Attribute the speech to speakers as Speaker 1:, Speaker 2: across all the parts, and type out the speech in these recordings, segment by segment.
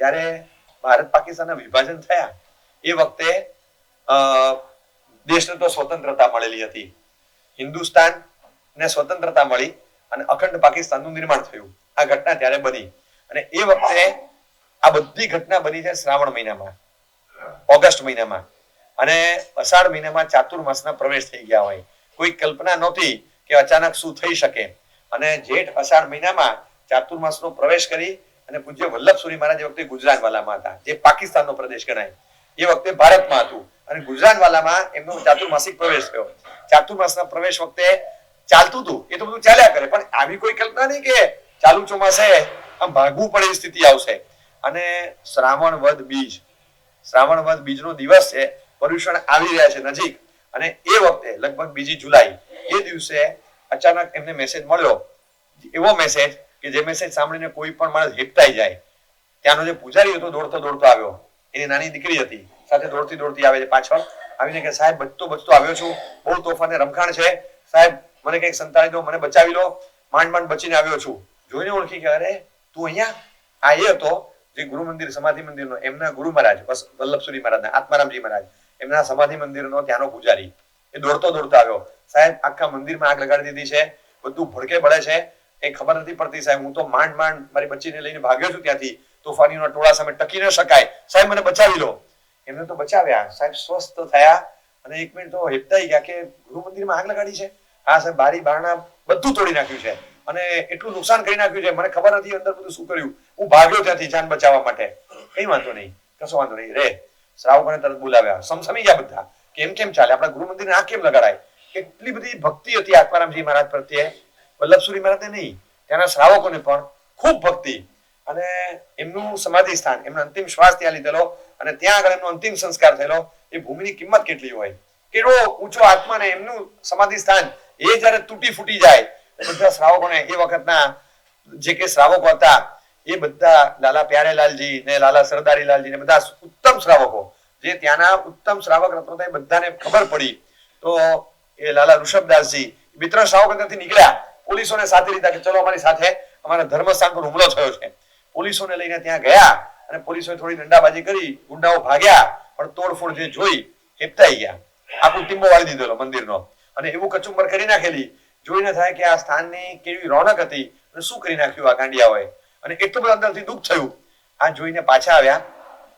Speaker 1: ત્યારે ભારત પાકિસ્તાનના વિભાજન થયા એ વખતે દેશને તો સ્વતંત્રતા મળેલી હતી. હિન્દુસ્તાન ને સ્વતંત્રતા મળી અને અખંડ પાકિસ્તાનનું નિર્માણ થયું. આ ઘટના ત્યારે બની અને એ વખતે આ બધી ઘટના બની છે શ્રાવણ મહિનામાં, ઓગસ્ટ મહિનામાં, અને અષાઢ મહિનામાં ચાતુર્માસના પ્રવેશ થઈ ગયા હોય. કોઈ કલ્પના નહોતી કે અચાનક શું થઈ શકે. અને જેઠ અષાઢ મહિનામાં ચાતુર્માસનો પ્રવેશ કરી અને પૂજ્ય વલ્લભસુરી મહારાજ વખતે ગુજરાતવાલામાં હતા, જે પાકિસ્તાનનો પ્રદેશ ગણાય. એ વખતે ભારતમાં હતું અને ગુજરાતવાલામાં એમનો ચાતુર્માસિક પ્રવેશ થયો. ચાતુર્માસના પ્રવેશ વખતે ચાલતું હતું, એ તો બધું ચાલ્યા કરે, પણ આવી કોઈ કલ્પના નહીં કે ચાલુ ચોમાસે આમ ભાગવું પડે એવી સ્થિતિ આવશે. અને શ્રાવણ વદ બીજનો દિવસ છે, પર્યુષણ આવી રહ્યા છે નજીક, અને એ વખતે લગભગ 2 જુલાઈ એ દિવસે અચાનક એમને મેસેજ મળ્યો, એવો મેસેજ કે જે મેસેજ સાંભળીને કોઈ પણ માણસ હેપતાઈ જાય. ત્યાંનો જે પૂજારી હતો દોડતો આવ્યો, એની નાની દીકરી હતી, સાથે દોડતી આવે છે પાછળ, આવીને કે સાહેબ બચતો આવ્યો છું, બહુ તોફાને રમખાણ છે, સાહેબ મને કંઈક સંતાડી દો, મને બચાવી લો, માંડ બચીને આવ્યો છું. જોઈને ઓળખી કે અરે તું અહીંયા. આ એ હતો જે ગુરુ મંદિર સમાધિ મંદિરનો, એમના ગુરુ મહારાજ વલ્લભસુરી મહારાજના, આત્મારામજી મહારાજ, એમના સમાધિ મંદિરનો ત્યાંનો પૂજારી. એ દોડતો આવ્યો, સાહેબ આખા મંદિરમાં આગ લગાડી દીધી છે, બધું ભડકે બળે છે, એ ખબર નથી પડતી સાહેબ, હું તો માંડ મારી બચ્ચીને લઈને ભાગ્યો છું ત્યાંથી, તોફાનીઓના ટોળા સામે ટકી ન શકાય, સાહેબ મને બચાવી લો. એમને તો બચાવ્યા, સાહેબ સ્વસ્થ થયા અને 1 મિનિટ તો હેપતાઈ ગયા કે ગુરુ મંદિરમાં આગ લગાડી છે. હા સાહેબ, બારી બારણા બધું તોડી નાખ્યું છે અને એટલું નુકસાન કરી નાખ્યું છે, મને ખબર નથી અંદર બધું શું કર્યું, હું ભાગ્યો ત્યાંથી જાન બચાવવા માટે. કઈ વાંધો નહીં, કશો વાંધો નહીં રે. શ્રાવકોને તરત બોલાવ્યા, સમસમી ગયા બધા કે કેમ ચાલે, આપણા ગુરુ મંદિરને આ કેમ લગાડાય. એટલી બધી ભક્તિ હતી આત્મારામજી મહારાજ પ્રત્યે, વલ્લભસુરી મહારાજને નહીં, ત્યાંના શ્રાવકોને પણ ખૂબ ભક્તિ. અને એમનું સમાધિ સ્થાન, એમનો અંતિમ શ્વાસ ત્યાં લીધેલો અને ત્યાં આગળ એમનો અંતિમ સંસ્કાર થયેલો. એ ભૂમિની કિંમત કેટલી હોય, કેટલો ઊંચો આત્મા ને એમનું સમાધિ સ્થાન એ જયારે તૂટી ફૂટી જાય, બધા શ્રાવકોને એ વખતના જે કે શ્રાવકો હતા એ બધા લાલા પ્યારેલાલજી ને લાલા સરદારીલાલજી ને બધા ઉત્તમ શ્રાવકો, જે ત્યાંના ઉત્તમ શ્રાવક રત્નો એ બધાને ખબર પડી. તો એ લાલા ઋષભદાસજી 2-3 શ્રાવકો ત્યાંથી નીકળ્યા, પોલીસોને સાથે લીધા કે ચલો અમારી સાથે, અમારા ધર્મસ્થાન પર હુમલો થયો છે. પોલીસોને લઈને ત્યાં ગયા અને પોલીસોએ થોડી દંડાબાજી કરી, ગુંડાઓ ભાગ્યા, પણ તોડફોડ જે જોઈ હેપતાઈ ગયા. આખું ટીમ્બો વાળી દીધેલો મંદિરનો અને એવું કચુંબર કરી નાખેલી. જોઈને થાય કે આ સ્થાનની કેવી રોનક હતી અને શું કરી નાખ્યું આ ગાંડિયાઓએ. અને એટલું બધું અંદરથી દુઃખ થયું. આ જોઈને પાછા આવ્યા.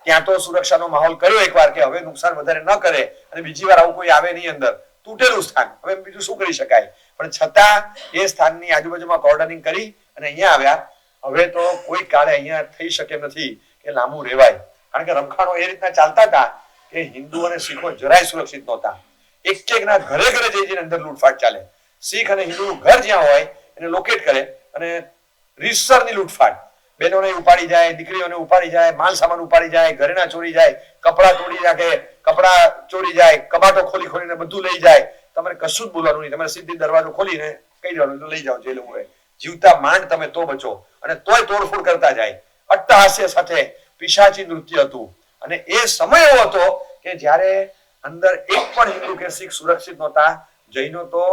Speaker 1: ત્યાં તો સુરક્ષાનો માહોલ કર્યો એકવાર કે હવે નુકસાન વધારે ન કરે અને બીજી વાર આવું કોઈ આવે નહીં અંદર, તૂટેલું સ્થાન, હવે બીજું શું કરી શકાય. પણ છતાં એ સ્થાનની આજુબાજુમાં કોર્ડનિંગ કરી અને અહીંયા આવ્યા. હવે તો કોઈ કાળે અહીંયા થઈ શકે નથી કે લાંબુ રહેવાય, કારણ કે રમખાણો એ રીતના ચાલતા હતા કે હિન્દુ અને શીખો જરાય સુરક્ષિત નહોતા. એક ના ઘરે જઈને અંદર લૂંટફાટ ચાલે. શીખ અને હિન્દુનું ઘર જ્યાં હોય એને લોકેટ કરે અને રીતસરની લૂંટફાટ, બહેનોને ઉપાડી જાય, દીકરીઓને ઉપાડી જાય, માલ સામાન ઉપાડી જાય, ઘરેણા ચોરી જાય, કપડા તોડી નાખે, કપડા ચોરી જાય, કબાટો ખોલીને બધું લઈ જાય. તમારે કશું જ બોલવાનું નહીં, તમારે સીધી દરવાજો ખોલીને કહી દેવાનું લઈ જાઓ જે લોકોએ. જીવતા માંડ તમે તો બચો, અને તોય તોડફોડ કરતા જાય. અટ્ટહાસ્ય સાથે પિશાચી નૃત્ય હતું. અને એ સમય એવો હતો કે જ્યારે અંદર એક પણ હિન્દુ કે શીખ સુરક્ષિત નહોતા. જૈનો તો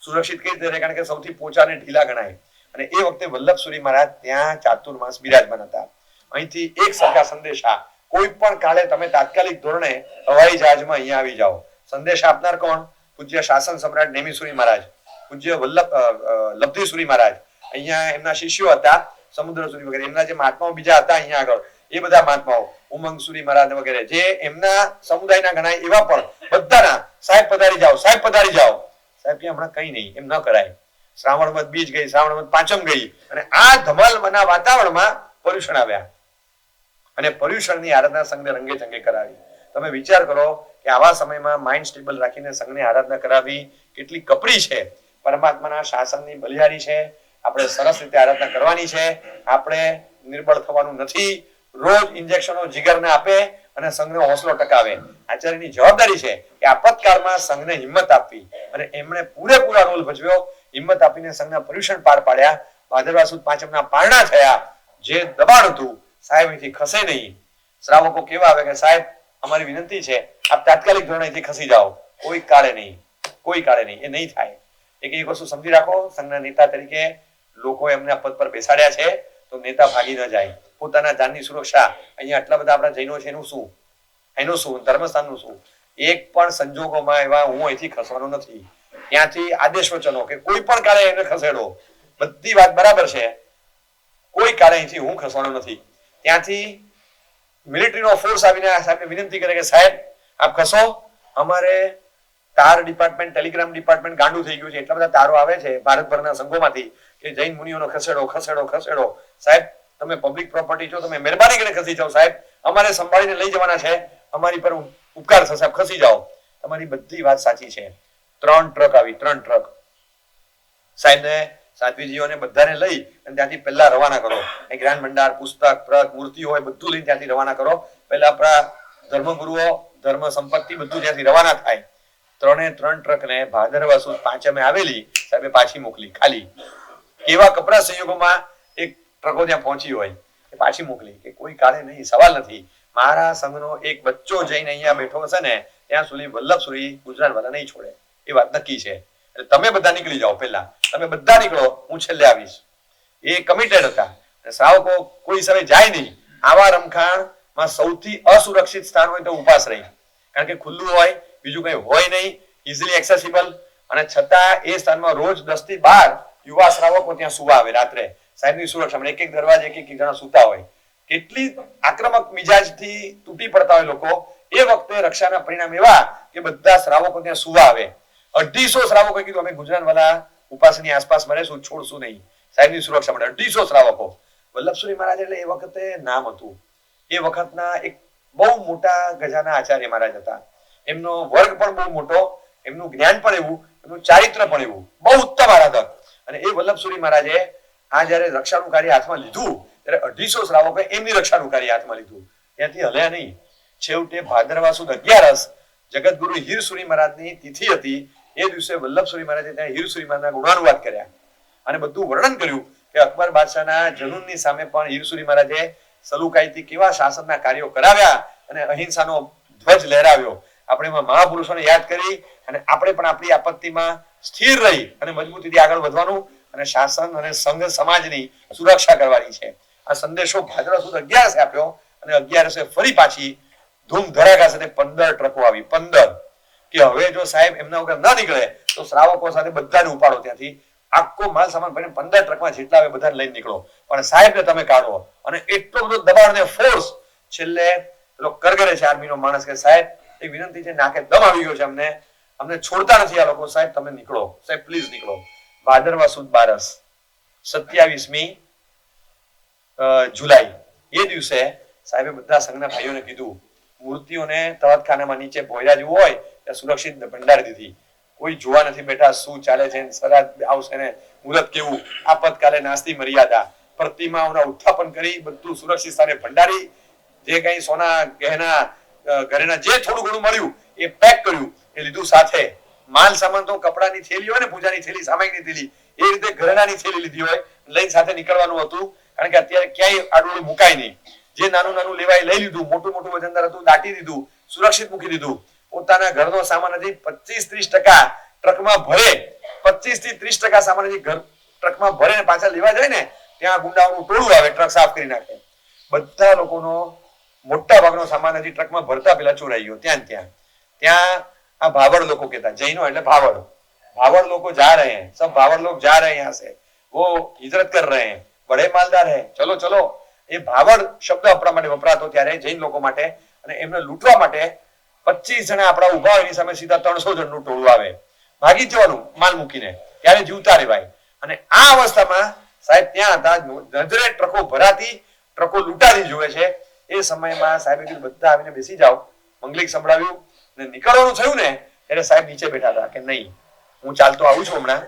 Speaker 1: સુરક્ષિત કઈ રીતે રહે, કારણ કે સૌથી પોચા અને ઢીલા ગણાય. અને એ વખતે વલ્લભસુરી મહારાજ ત્યાં ચાતુર્માસ બિરાજમાન હતા. અહીંથી એક સરખા સંદેશા, કોઈ પણ કાળે તમે તાત્કાલિક ધોરણે હવાઈ જહાજમાં અહીંયા આવી જાઓ. સંદેશા આપનાર કોણ? પૂજ્ય શાસન સમ્રાટ નેમિસુરી મહારાજ, પૂજ્ય લબ્ધિસુરી મહારાજ. અહીંયા એમના શિષ્યો હતા, સમુદ્રસુરી વગેરે, એમના જે મહાત્માઓ બીજા હતા અહીંયા આગળ, એ બધા મહાત્માઓ, ઉમંગસુરી મહારાજ વગેરે, જે એમના સમુદાયના ગણાય એવા પણ બધાના સાહેબ પધારી જાઓ, સાહેબ પધારી જાઓ. સાહેબ કે હમણાં કઈ નહીં, એમ ન કરાય. શ્રાવણ વદ બીજ ગઈ, શ્રાવણ વદ પાંચમ ગઈ, અને આ ધમાલના વાતાવરણમાં પર્યુષણ આવ્યા અને પર્યુષણની આરાધના સંઘને રંગે ચંગે કરાવી. તમે વિચાર કરો કે આવા સમયમાં માઇન્ડ સ્ટેબલ રાખીને સંઘની આરાધના કરાવી કેટલી કપરી છે. પરમાત્માના શાસનની બલિહારી છે. આપણે સરસ રીતે આરાધના કરવાની છે. આપણે નિર્બળ થવાનું નથી. રોજ ઇન્જેક્શનો જીગરને આપે અને સંઘનો હોસલો ટકાવે. આચાર્યની જવાબદારી છે કે આપતકાળમાં સંઘને હિંમત આપવી, અને એમણે પૂરેપૂરા રોલ ભજવ્યો. હિંમત આપીને સંઘના પર્યુષણ પાર પાડ્યા. ભાદરવા સુદ પાંચમના પારણા થયા. જે દબાણ હતું, સાહેબ અહીંથી ખસે નહીં. શ્રાવકો કેવા આવે કે સાહેબ અમારી વિનંતી છે, આપ તાત્કાલિક ધોરણે અહીંથી ખસી જાઓ. કોઈ કાળે નહીં, કોઈ કાળે નહીં, એ નહીં થાય. એક વસ્તુ સમજી રાખો, સંઘના નેતા તરીકે લોકો એમને પદ પર બેસાડ્યા છે તો નેતા ભાગી ન જાય. પોતાના જાનની સુરક્ષા. અહીંયા આટલા બધા આપણા જૈનો છે એનું શું ધર્મસ્થાનનું શું? એક પણ સંજોગોમાં એવા હું અહીંથી ખસવાનો નથી. ત્યાંથી આદેશ વચનો કે કોઈ પણ કાળે એને ખસેડો, બધી વાત બરાબર છે, કોઈ કાળે અહીંથી હું ખસવાનો નથી. ત્યાંથી મિલિટરીનો ફોર્સ આવીને સાહેબને વિનંતી કરે કે સાહેબ આપ ખસો, અમારે તાર ડિપાર્ટમેન્ટ, ટેલિગ્રામ ડિપાર્ટમેન્ટ ગાંડું થઈ ગયું છે, એટલા બધા તારો આવે છે ભારતભરના સંઘોમાંથી કે જૈન મુનિઓનો ખસેડો ખસેડો ખસેડો. સાહેબ તમે પબ્લિક પ્રોપર્ટી છો, તમે મહેરબાની કરીને ખસી જાઓ સાહેબ, અમારે સંભાળીને લઈ જવાના છે, અમારી પર ઉપકાર થશે, સાહેબ ખસી જાઓ. તમારી બધી વાત સાચી છે. 3 ટ્રક આવી, 3 ટ્રક સાહેબને સાધ્વીજીઓને બધાને લઈ અને ત્યાંથી પહેલા રવાના કરો. જ્ઞાન ભંડાર, પુસ્તક, ટ્રક, મૂર્તિઓ હોય બધું લઈને ત્યાંથી રવાના કરો. પહેલા આપણા ધર્મગુરુઓ, ધર્મ સંપત્તિ બધું ત્યાંથી રવાના થાય. 3 ટ્રકને ભાદરવા સુદ 5 આવેલી સાહેબે પાછી મોકલી ખાલી. એવા કપરા સંયોગોમાં એક ટ્રકો ત્યાં પહોંચી હોય એ પાછી મોકલી કે કોઈ કાળે નહીં, સવાલ નથી, મારા સંઘનો એક બચ્ચો જઈને અહીંયા બેઠો હશે ને ત્યાં સુધી વલ્લભસુરી ગુજરાત વાળા નહીં છોડે, એ વાત નક્કી છે. તમે બધા નીકળી જાઓ, પહેલા તમે બધા નીકળો, હું છેલ્લે આવીશ. એ કમિટેડ હતા. શ્રાવકો કોઈ સમય જાય નહીં. આવા રમખાણમાં સૌથી અસુરક્ષિત સ્થાન હોય તો ઉપાસ રહી, કારણ કે ખુલ્લું હોય, બીજું કઈ હોય નહીં, ઇઝીલી એક્સેસિબલ, અને છતાં એ સ્થાનમાં રોજ 10 થી 12 યુવા શ્રાવકો ત્યાં સુવા આવે રાત્રે. સાહેબની સુરક્ષા, એક દરવાજે એક જણા સુતા હોય. કેટલી આક્રમક મિજાજથી તૂટી પડતા હોય લોકો. એ વખતે રક્ષાના પરિણામ એવા કે બધા શ્રાવકો ત્યાં સુવા આવે. 250 શ્રાવકોએ કીધું અમે ગુજરાતવાળા ઉપાસની આસપાસ મળીશું, છોડશું નહીં, સાહેબની સુરક્ષા માટે. 250 શ્રાવકો. વલ્લભસુરી મહારાજ એટલે એ વખતે નામ હતું. એ વખતના એક બહુ મોટા ગજાના આચાર્ય મહારાજ હતા. એમનો વર્ગ પણ બહુ મોટો, એમનું જ્ઞાન પણ એવું, એમનું ચારિત્ર પણ એવું, બહુ ઉત્તમ આરાધક. અને એ વલ્લભસુરી મહારાજે આ જયારે રક્ષાનું કાર્ય હાથમાં લીધું ત્યારે 250 શ્રાવકોએ એમની રક્ષાનું કાર્ય હાથમાં લીધું. ત્યાંથી હલ્યા નહીં. છેવટે ભાદરવા સુદ 11 જગતગુરુ હીરસુરી મહારાજની તિથિ હતી. એ દિવસે વલ્લભસુરી મહારાજે ત્યાં હીરસુરી મહારાજના ગુણાનુવાદ કર્યા અને બધું વર્ણન કર્યું કે અકબર બાદશાહના જનૂનની સામે પણ હીરસુરી મહારાજે સલુકાઈથી કેવા શાસનના કાર્યો કરાવ્યા અને અહિંસાનો ધ્વજ લહેરાવ્યો. આપણે એમાં મહાપુરુષોને યાદ કરી અને આપણે પણ આપણી આપત્તિમાં સ્થિર રહી અને મજબૂતીથી આગળ વધવાનું અને શાસન અને સંઘ સમાજની સુરક્ષા કરવાની છે. આ સંદેશો ભાદરવા સુદ 11 આપ્યો અને 11 ફરી પાછી ધૂમ ધડાકા સાથે 15 ટ્રકો આવી. 15 કે હવે જો સાહેબ એમના વગર ન નીકળે તો શ્રાવકો સાથે બધાને ઉપાડો, ત્યાંથી આખો માલ સામાન ભરીને 15 ટ્રકમાં જેટલા આવે બધાને લઈને નીકળો, પણ સાહેબને તમે કાઢો. અને એટલો બધો દબાણ ને ફોર્સ. છેલ્લે પેલો કરગરે છે આર્મીનો માણસ કે સાહેબ એક વિનંતી છે, નાકે દમ આવી ગયો છે, અમને છોડતા નથી આ લોકો, સાહેબ તમે નીકળો, સાહેબ પ્લીઝ નીકળો. ભાદરવા સુદ 12 27મી જુલાઈ એ દિવસે સાહેબે બધા સંઘના ભાઈઓને કીધું મૂર્તિઓને તવાતખાનામાં નીચે ભોયરા જેવું હોય ત્યાં સુરક્ષિત ભંડારી દીધી. કોઈ જોવા નથી બેઠા શું ચાલે છે, સરાદ આવશે ને મુહૂર્ત કેવું, આપતકાલે નાસ્તી મર્યાદા, પ્રતિમાઓના ઉત્થાપન કરી બધું સુરક્ષિત સ્થાને ભંડારી. જે કઈ સોના ગહેના ઘરેના જે થોડું ઘણું મળ્યું એ પેક કર્યું, એ લીધું સાથે. માલ સામાન તો કપડાની થેલી હોય ને, પૂજાની થેલી, સામાયિકની થેલી, એ રીતે ઘરેણાની થેલી લીધી હોય, લઈને સાથે નીકળવાનું હતું. કારણ કે અત્યારે ક્યાંય આડું મુકાય નહીં. જે નાનું નાનું લેવાય લઈ લીધું, મોટું મોટું વજનદાર હતું દાટી દીધું, સુરક્ષિત મૂકી દીધું. પોતાના ઘરનો સામાન હજી 25-30% ટ્રકમાં ભરે, 25 થી 30% સામાન હજી ઘર ટ્રકમાં ભરે ને પાછા લેવા જાય ને ત્યાં ગુંડાઓનું ટોળું આવે, ટ્રક સાફ કરી નાખે. બધા લોકોનો મોટા ભાગનો સામાન હજી ટ્રકમાં ભરતા પેલા ચોરાઈ ગયો. ત્યાં આ ભાવड़ લોકો कहता, जैनो એટલે ભાવड़. भावड़ लोग जा रहे हैं, सब भावड़ लोग जा रहे हैं यहाँ से, वो हिजरत कर रहे हैं, बड़े मालदार है, चलो चलो. એ ભાવड़ શબ્દ આપણા માટે વપરાતો ત્યારે જૈન લોકો માટે, અને એમને લૂંટવા માટે 25 જણા આપણા ઉભા હોય, એની સામે સીધા 300 જણનું ટોળું આવે. ભાગી જવાનું માલ મૂકીને, ત્યારે જીવતા રહેવાય. અને આ અવસ્થામાં સાહેબ ત્યાં હતા, નજરે ટ્રકો ભરાતી, ટ્રકો લૂંટાતી જોવે છે. એ સમયમાં સાહેબે કીધું બધા આવીને બેસી જાઓ, મંગલિક સંભળાવ્યું ને નીકળવાનું થયું ને ત્યારે સાહેબ નીચે બેઠા હતા કે નહીં હું ચાલતો આવું છું, હમણાં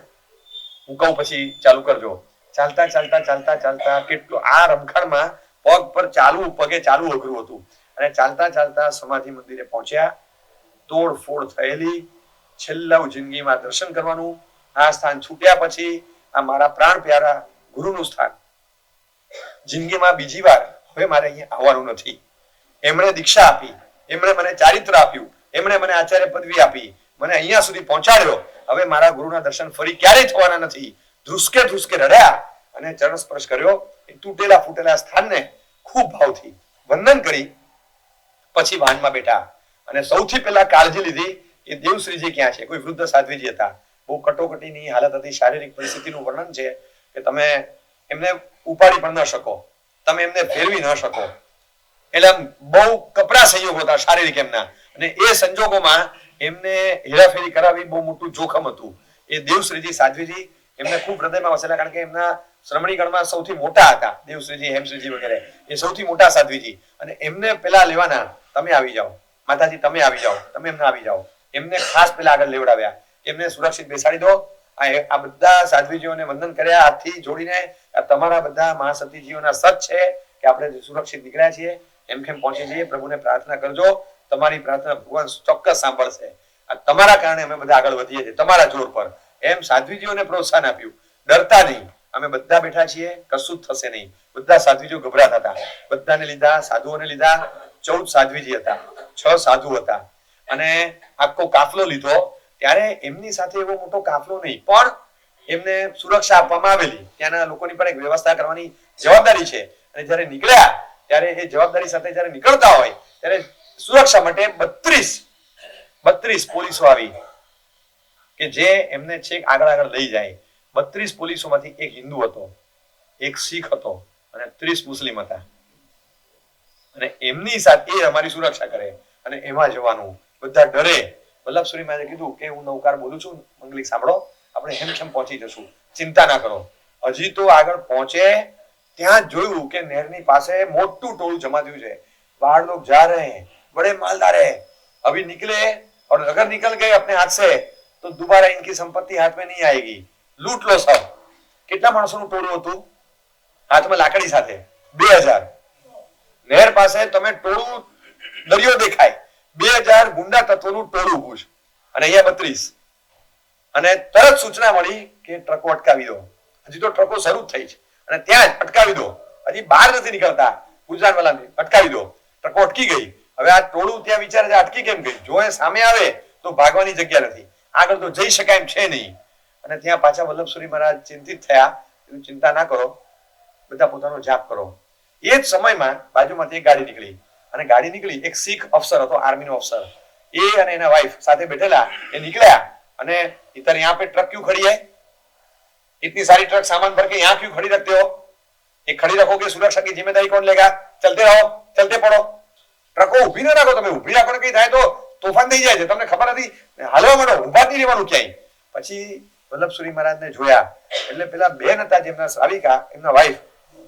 Speaker 1: હું કહું પછી ચાલુ કરજો. ચાલતા ચાલતા ચાલતા ચાલતા કેટલું આ રમખાણમાં પગ પર ચાલવું, પગે ચાલવું અઘરું હતું. અને ચાલતા ચાલતા સમાધિ મંદિરે પહોંચ્યા. તોડફોડ થયેલી, છેલ્લા જિંદગીમાં દર્શન કરવાનું. આ સ્થાન છૂટ્યા પછી આ મારા પ્રાણ પ્યારા ગુરુનું સ્થાન, જિંદગીમાં બીજી વાર હવે મારે અહીંયા આવવાનું નથી. એમણે દીક્ષા આપી, એમણે મને ચારિત્ર આપ્યું, એમણે મને આચાર્ય પદવી આપી, મને અહીંયા સુધી પહોંચાડ્યો. હવે મારા ગુરુના દર્શન ફરી ક્યારેય થવાના નથી. ધ્રુસકે ધ્રુસકે રડ્યા અને ચરણ સ્પર્શ કર્યો. એ તૂટેલા ફૂટેલા સ્થાનને ખૂબ ભાવથી વંદન કરી પછી વાહનમાં બેઠા અને સૌથી પહેલા કાળજી લીધી કે દેવશ્રીજી ક્યાં છે. કોઈ વૃદ્ધ સાધ્વીજી હતા, બહુ કટોકટીની હાલત હતી, શારીરિક પરિસ્થિતિનું વર્ણન છે કે તમે એમને ઉપાડી પણ ન શકો, તમે એમને ફેરવી ન શકો, એટલે બહુ કપરા સંયોગો હતા શારીરિક એમના, અને એ સંજોગોમાં એમને હેરાફેરી કરાવી બહુ મોટું જોખમ હતું. એ દેવશ્રીજી સાધ્વીજી એમને ખૂબ હૃદયમાં વસેલા, કારણ કે એમના શ્રમણી ગણમાં સૌથી મોટા હતા દેવશ્રીજી, હેમશ્રીજી વગેરે, એ સૌથી મોટા સાધ્વીજી, અને એમને પેલા લેવાના, તમે આવી જાઓ માતાજી, તમે આવી જાઓ, તમે એમને આવી જાઓ, એમને ખાસ પેલા આગળ લેવડાવ્યા, એમને સુરક્ષિત બેસાડી દો. આ બધા સાધ્વીજીઓને વંદન કર્યા હાથથી જોડીને, આ તમારા બધા મહાસતીજીઓના સત છે કે આપણે સુરક્ષિત નીકળ્યા છીએ, એમ કેમ પહોંચી જઈએ, પ્રભુને પ્રાર્થના કરજો, તમારી પ્રાર્થના ભગવાન ચોક્કસ સાંભળશે, આ તમારા કારણે અમે બધા આગળ વધીએ છીએ, તમારા જોર પર, એમ સાધ્વીજીઓને પ્રોત્સાહન આપ્યું. ડરતા નહીં, અમે બધા બેઠા છીએ, કશું જ થશે નહીં. બધા સાધ્વીજીઓ ગભરાતા હતા, બધાને લીધા, સાધુઓને લીધા. 14 સાધ્વીજી હતા, 6 સાધુ હતા, અને આખો કાફલો લીધો. ત્યારે એમની સાથે એવો મોટો કાફલો નહીં, પણ એમને સુરક્ષા આપવામાં આવેલી. ત્યાંના લોકોની પણ એક વ્યવસ્થા કરવાની જવાબદારી છે, અને જયારે નીકળ્યા ત્યારે એ જવાબદારી સાથે જયારે નીકળતા હોય ત્યારે સુરક્ષા માટે 32 પોલીસો આવી કે જે એમને છેક આગળ લઈ જાય. 32 પોલીસોમાંથી એક હિન્દુ હતો, એક શીખ હતો, અને 30 મુસ્લિમ હતા, અને એમની સાથે અમારી સુરક્ષા કરે, અને એમાં જવાનું. બધા ડરે. વલ્લભસુરી મહારાજે કીધું કે હું નૌકાર બોલું છું, મંગલિક સાંભળો, આપણે હેમખેમ પહોંચી જશું, ચિંતા ના કરો. હજી તો આગળ પહોંચે ત્યાં જોયું કે નહેરની પાસે મોટું ટોળું જમા થયું છે. बाहर लोग जा रहे हैं, बड़े मालदार है, अभी निकले और अगर निकल गए अपने हाथ से तो दोबारा इनकी संपत्ति हाथ में नहीं आएगी, लूट लो सब. કેટલા માણસોનું ટોળું હતું? હાથમાં લાકડી સાથે 2000. નહેર પાસે તમે ટોળું, દરિયો દેખાય, 2000 ગુંડા તત્વોનું ટોળું ઊભું છે, અને અહીંયા 32. અને તરત સૂચના મળી કે ટ્રકો અટકાવી દો. હજી તો ટ્રકો શરૂ થઈ છે, અને ત્યાં જ અટકાવી દો, હજી બહાર નથી નીકળતા, ગુજરાતવાળાને અટકાવી દો. ટ્રકો અટકી ગઈ. હવે આ ટોળું ત્યાં વિચારે છે અટકી કેમ ગઈ? જો એ સામે આવે તો ભાગવાની જગ્યા નથી, આગળ તો જઈ શકાય એમ છે નહીં. અને ત્યાં પાછા વલ્લભસુરી મહારાજ ચિંતિત થયા. ચિંતા ના કરો, બધા પોતાનો જાપ કરો. એ જ સમયમાં બાજુમાંથી એક ગાડી નીકળી, અને ગાડી નીકળી, એક શીખ અફસર હતો, આર્મીનો અફસર, એ અને એના વાઇફ સાથે બેઠેલા, એ નીકળ્યા. અને इधर यहाँ पे ट्रक क्यों खड़ी है, इतनी सारी ट्रक सामान भर के यहाँ क्यों खड़ी रखते हो, ये खड़ी रखोगे सुरक्षा की जिम्मेदारी कौन लेगा, चलते रहो, चलते पड़ो. ट्रको उभी न રાખો, તમે ઉભી રાખો ને કઈ થાય તો તોફાન થઈ જાય છે, તમને ખબર નથી, હાલવા માંડો, ઉભા નહીં રહેવાનું ક્યાંય. પછી વલ્લભસુરી મહારાજને જોયા એટલે પેલા બેન હતા જેમના શ્રાવિકા, એમના વાઇફ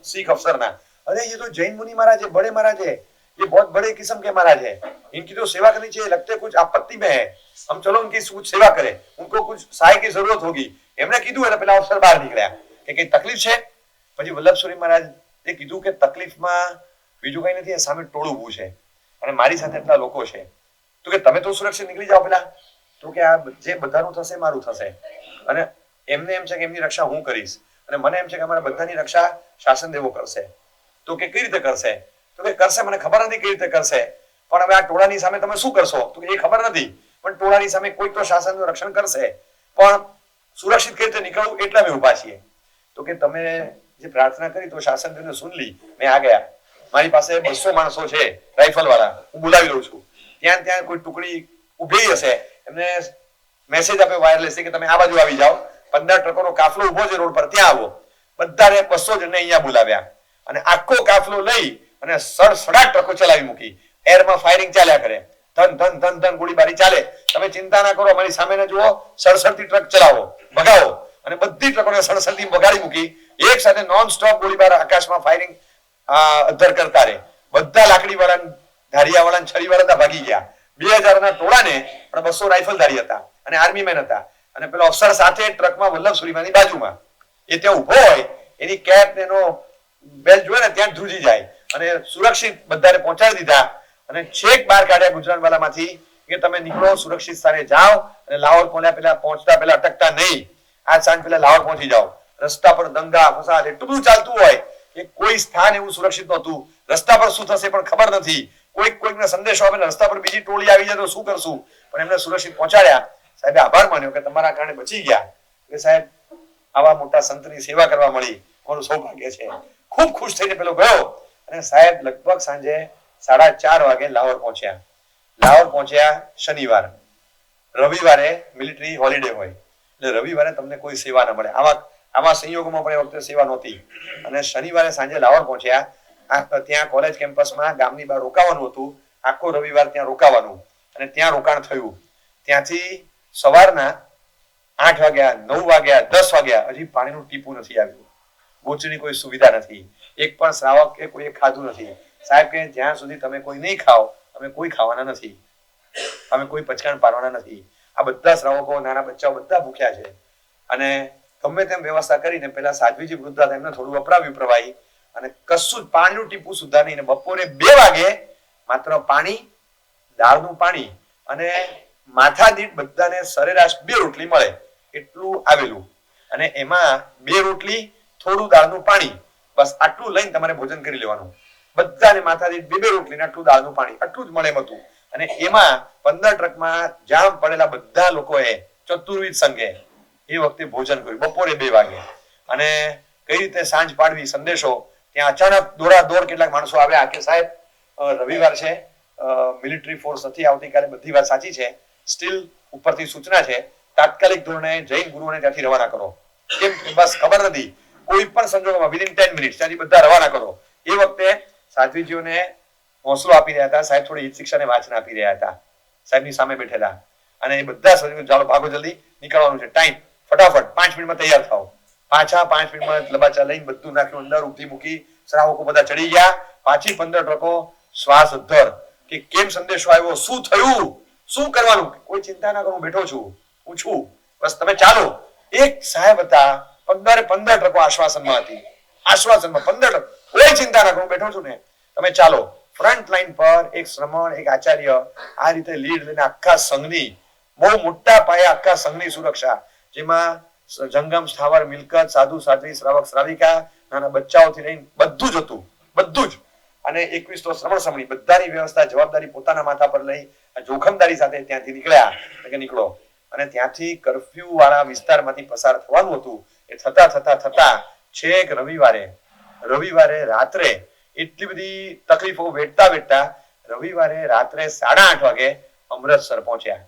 Speaker 1: શીખ અફસરના, अरे ये तो जैन मुनि महाराज है, बड़े महाराज है, ये बहुत बड़े किस्म के महाराज है, इनकी तो सेवा करनी चाहिए, लगते कुछ आपत्ति में है, हम चलो उनकी कुछ सेवा करें, उनको कुछ सहाय की जरूरत होगी. એમણે કીધું એટલે પેલા અફસર બહાર નીકળ્યા કે કઈ તકલીફ છે. પછી વલ્લભસુરી મહારાજે કીધું કે તકલીફમાં બીજું કઈ નથી, સામે ટોળું ઊભું છે અને મારી સાથે એટલા લોકો છે, તો કે તમે તો સુરક્ષિત નીકળી જાઓ પેલા, તો કે આ જે બધાનું થશે મારું થશે, અને એમને એમ છે કે એમની રક્ષા હું કરીશ, અને મને એમ છે કે અમારા બધાની રક્ષા શાસન દેવો કરશે. તો કે કઈ રીતે કરશે? તો કે કરશે, મને ખબર નથી કઈ રીતે કરશે, પણ હવે આ ટોળાની સામે તમે શું કરશો? તો એ ખબર નથી, પણ ટોળાની સામે કોઈ તો શાસનનું રક્ષણ કરશે, પણ સુરક્ષિત કઈ રીતે નીકળવું એટલા મેં ઉભા છીએ. તો કે તમે જે પ્રાર્થના કરી તો શાસન તેને સુન લી, મેં આ ગયા, મારી પાસે 200 માણસો છે રાઇફલ વાળા, હું બોલાવી દઉં છું. ત્યાં કોઈ ટુકડી ઉભી હશે, એમને મેસેજ આપે વાયરલેસ કે તમે આ બાજુ આવી જાઓ, 15 ટ્રકોનો કાફલો ઉભો છે રોડ પર, ત્યાં આવો. બધાને 200 જણને અહીંયા બોલાવ્યા, અને આખો કાફલો લઈ અને સડસડાટ ટ્રકો ચલાવી મૂકી. એરમાં ફાયરિંગ ચાલ્યા કરે, ધન ધન ધન ધન ગોળીબારી ચાલે. તમે ચિંતા ના કરો, અમારી સામે જુઓ, સડસડતી ટ્રક ચલાવો, ભગાવો, અને બધી ટ્રકોને સડસડતી ભગાડી મૂકી. એક સાથે નોન સ્ટોપ ગોળીબાર, આકાશમાં ફાયરિંગ અધર કરતા રહે. બધા લાકડી વાળા, ધારિયા વાળા, છરી વાળા ભાગી ગયા. 2000 ના ટોળાને પણ 200 રાઇફલધારી હતા અને આર્મી મેન હતા, અને પેલો અફસર સાથે ટ્રકમાં વલ્લભસુરીમાંની બાજુમાં, એ ત્યાં ઉભો હોય, એની કેપ ને એનો બેલ્ટ જોયે ને ત્યાં ધ્રુજી જાય, અને સુરક્ષિત બધાને પહોંચાડી દીધા, અને છેક બહાર કાઢ્યા ગુજરાતવાલામાંથી કે તમે નીકળો, સુરક્ષિત સ્થાને જાઓ, અને લાહોર પહોંચતા પહેલા અટકતા નહીં, આજ સાંજ પહેલા લાહોર પહોંચી જાઓ. રસ્તા પર દંગા ફસાદ એટલું બધું ચાલતું હોય કે કોઈ સ્થાન એવું સુરક્ષિત નહોતું. રસ્તા પર શું થશે પણ ખબર નથી, કોઈકને સંદેશો આવે ને રસ્તા પર બીજી ટોળી આવી જાય તો શું કરશું, પણ એમને સુરક્ષિત પહોંચાડ્યા. સાહેબે આભાર માન્યો કે તમારા કારણે બચી ગયા, કે સાહેબ આવા મોટા સંતની સેવા કરવા મળી, મારું સૌભાગ્ય છે. ખૂબ ખુશ થઈને પેલો ગયો, અને સાહેબ લગભગ સાંજે 4:30 વાગે લાહોર પહોંચ્યા શનિવાર. રવિવારે મિલિટરી હોલિડે હોય એટલે રવિવારે તમને કોઈ સેવા ન મળે. આવા સંયોગોમાં પણ એ વખતે સેવા નહોતી. અને શનિવારે સાંજે લાહોર પહોંચ્યા. ત્યાં કોલેજ કેમ્પસમાં ગામની બહાર રોકાવાનું હતું. આખો રવિવાર ત્યાં રોકાવાનું અને ત્યાં રોકાણ થયું. ત્યાંથી સવારના 8 વાગ્યા, 9 વાગ્યા, 10 વાગ્યા હજી પાણીનું ટીપું નથી આવ્યું. બોચની કોઈ સુવિધા નથી. એક પણ શ્રાવક કે કોઈ ખાધું નથી. સાહેબ કે જ્યાં સુધી તમે કોઈ નહીં ખાઓ અમે કોઈ ખાવાના નથી, અમે કોઈ પચકાણ પાડવાના નથી. આ બધા શ્રાવકો, નાના બચ્ચાઓ બધા ભૂખ્યા છે. અને ગમે તેમ વ્યવસ્થા કરીને પેલા સાધ્વીજી વૃદ્ધ હતા એમને થોડું વપરાવ્યું પ્રવાહી અને કશું જ પાણીનું ટીપું સુધા નહીં. બપોરે 2 વાગે માત્ર પાણી, દાળનું પાણી અને માથા દીઠ બધાને સરેરાશ 2 રોટલી મળે એટલું આવેલું. અને એમાં 2 રોટલી, થોડું દાળનું પાણી, બસ આટલું લઈને તમારે ભોજન કરી લેવાનું. બધાને માથા દીઠ 2 રોટલી ને આટલું દાળનું પાણી, આટલું જ મળે એમ હતું. અને એમાં 15 ટ્રકમાં જામ પડેલા બધા લોકોએ ચતુર્વિધ સંઘે એ વખતે ભોજન કર્યું બપોરે 2 વાગે. અને કઈ રીતે સાંજ પાડવી સંદેશો, ત્યાં અચાનક દોડ કેટલાક માણસો આવ્યા કે સાહેબ રવિવાર છે, મિલિટરી ફોર્સ નથી આવતીકાલે. બધી વાત સાચી છે, સ્ટીલ ઉપરથી સૂચના છે તાત્કાલિક ધોરણે જૈન ગુરુઓને ત્યાંથી રવાના કરો. કેમ બસ ખબર નથી, કોઈ પણ સંજોગોમાં વિધિન 10 મિનિટ ત્યાંથી બધા રવાના કરો. એ વખતે સાધ્વીજીઓને હોંસલો આપી રહ્યા હતા. સાહેબ થોડી હિત શિક્ષાને વાચન આપી રહ્યા હતા સાહેબની સામે બેઠેલા. અને એ બધા સાધ્વીઓ ચાલો ભાગો, જલ્દી નીકળવાનું છે, ટાઈમ, ફટાફટ 5 મિનિટમાં તૈયાર થાવ. પાછા 5 મિનિટમાં લબાચા લઈને બધું નાખ્યું અંદર, ઉભી મૂકી. શ્રાવકો બધા ચડી ગયા. પાછી 15 ટ્રકો શ્વાસ અદ્ધર કે કેમ સંદેશો આવ્યો, શું થયું, શું કરવાનું. કોઈ ચિંતા ના કરો, બેઠો છું, હું છું, બસ તમે ચાલો. એક સાહેબ હતા, 15 ટ્રકો આશ્વાસનમાં હતી. આશ્વાસનમાં 15 ટ્રક, કોઈ ચિંતા ના કરો, બેઠો છું ને, તમે ચાલો. ફ્રન્ટ લાઈન પર એક શ્રમણ, એક આચાર્ય આ રીતે લીડ લઈને આખા સંઘની, બહુ મોટા પાયે આખા સંઘની સુરક્ષા, જેમાં જંગમ, સ્થાવર, મિલકત, સાધુ, સાધ્વી, શ્રાવક, શ્રાવિકા, નાના બચ્ચાઓથી લઈને બધું જ હતું, બધું જ. અને 21 તો શ્રમણ સમણી, બધાની વ્યવસ્થા, જવાબદારી પોતાના માથા પર લઈ જોખમદારી સાથે ત્યાંથી નીકળ્યા કે નીકળો. અને ત્યાંથી કર્ફ્યુ વાળા વિસ્તારમાંથી પસાર થવાનું હતું. એ થતા છેક રવિવારે રાત્રે એટલી બધી તકલીફો વેઠતા રવિવારે રાત્રે 8:30 વાગે અમૃતસર પહોંચ્યા.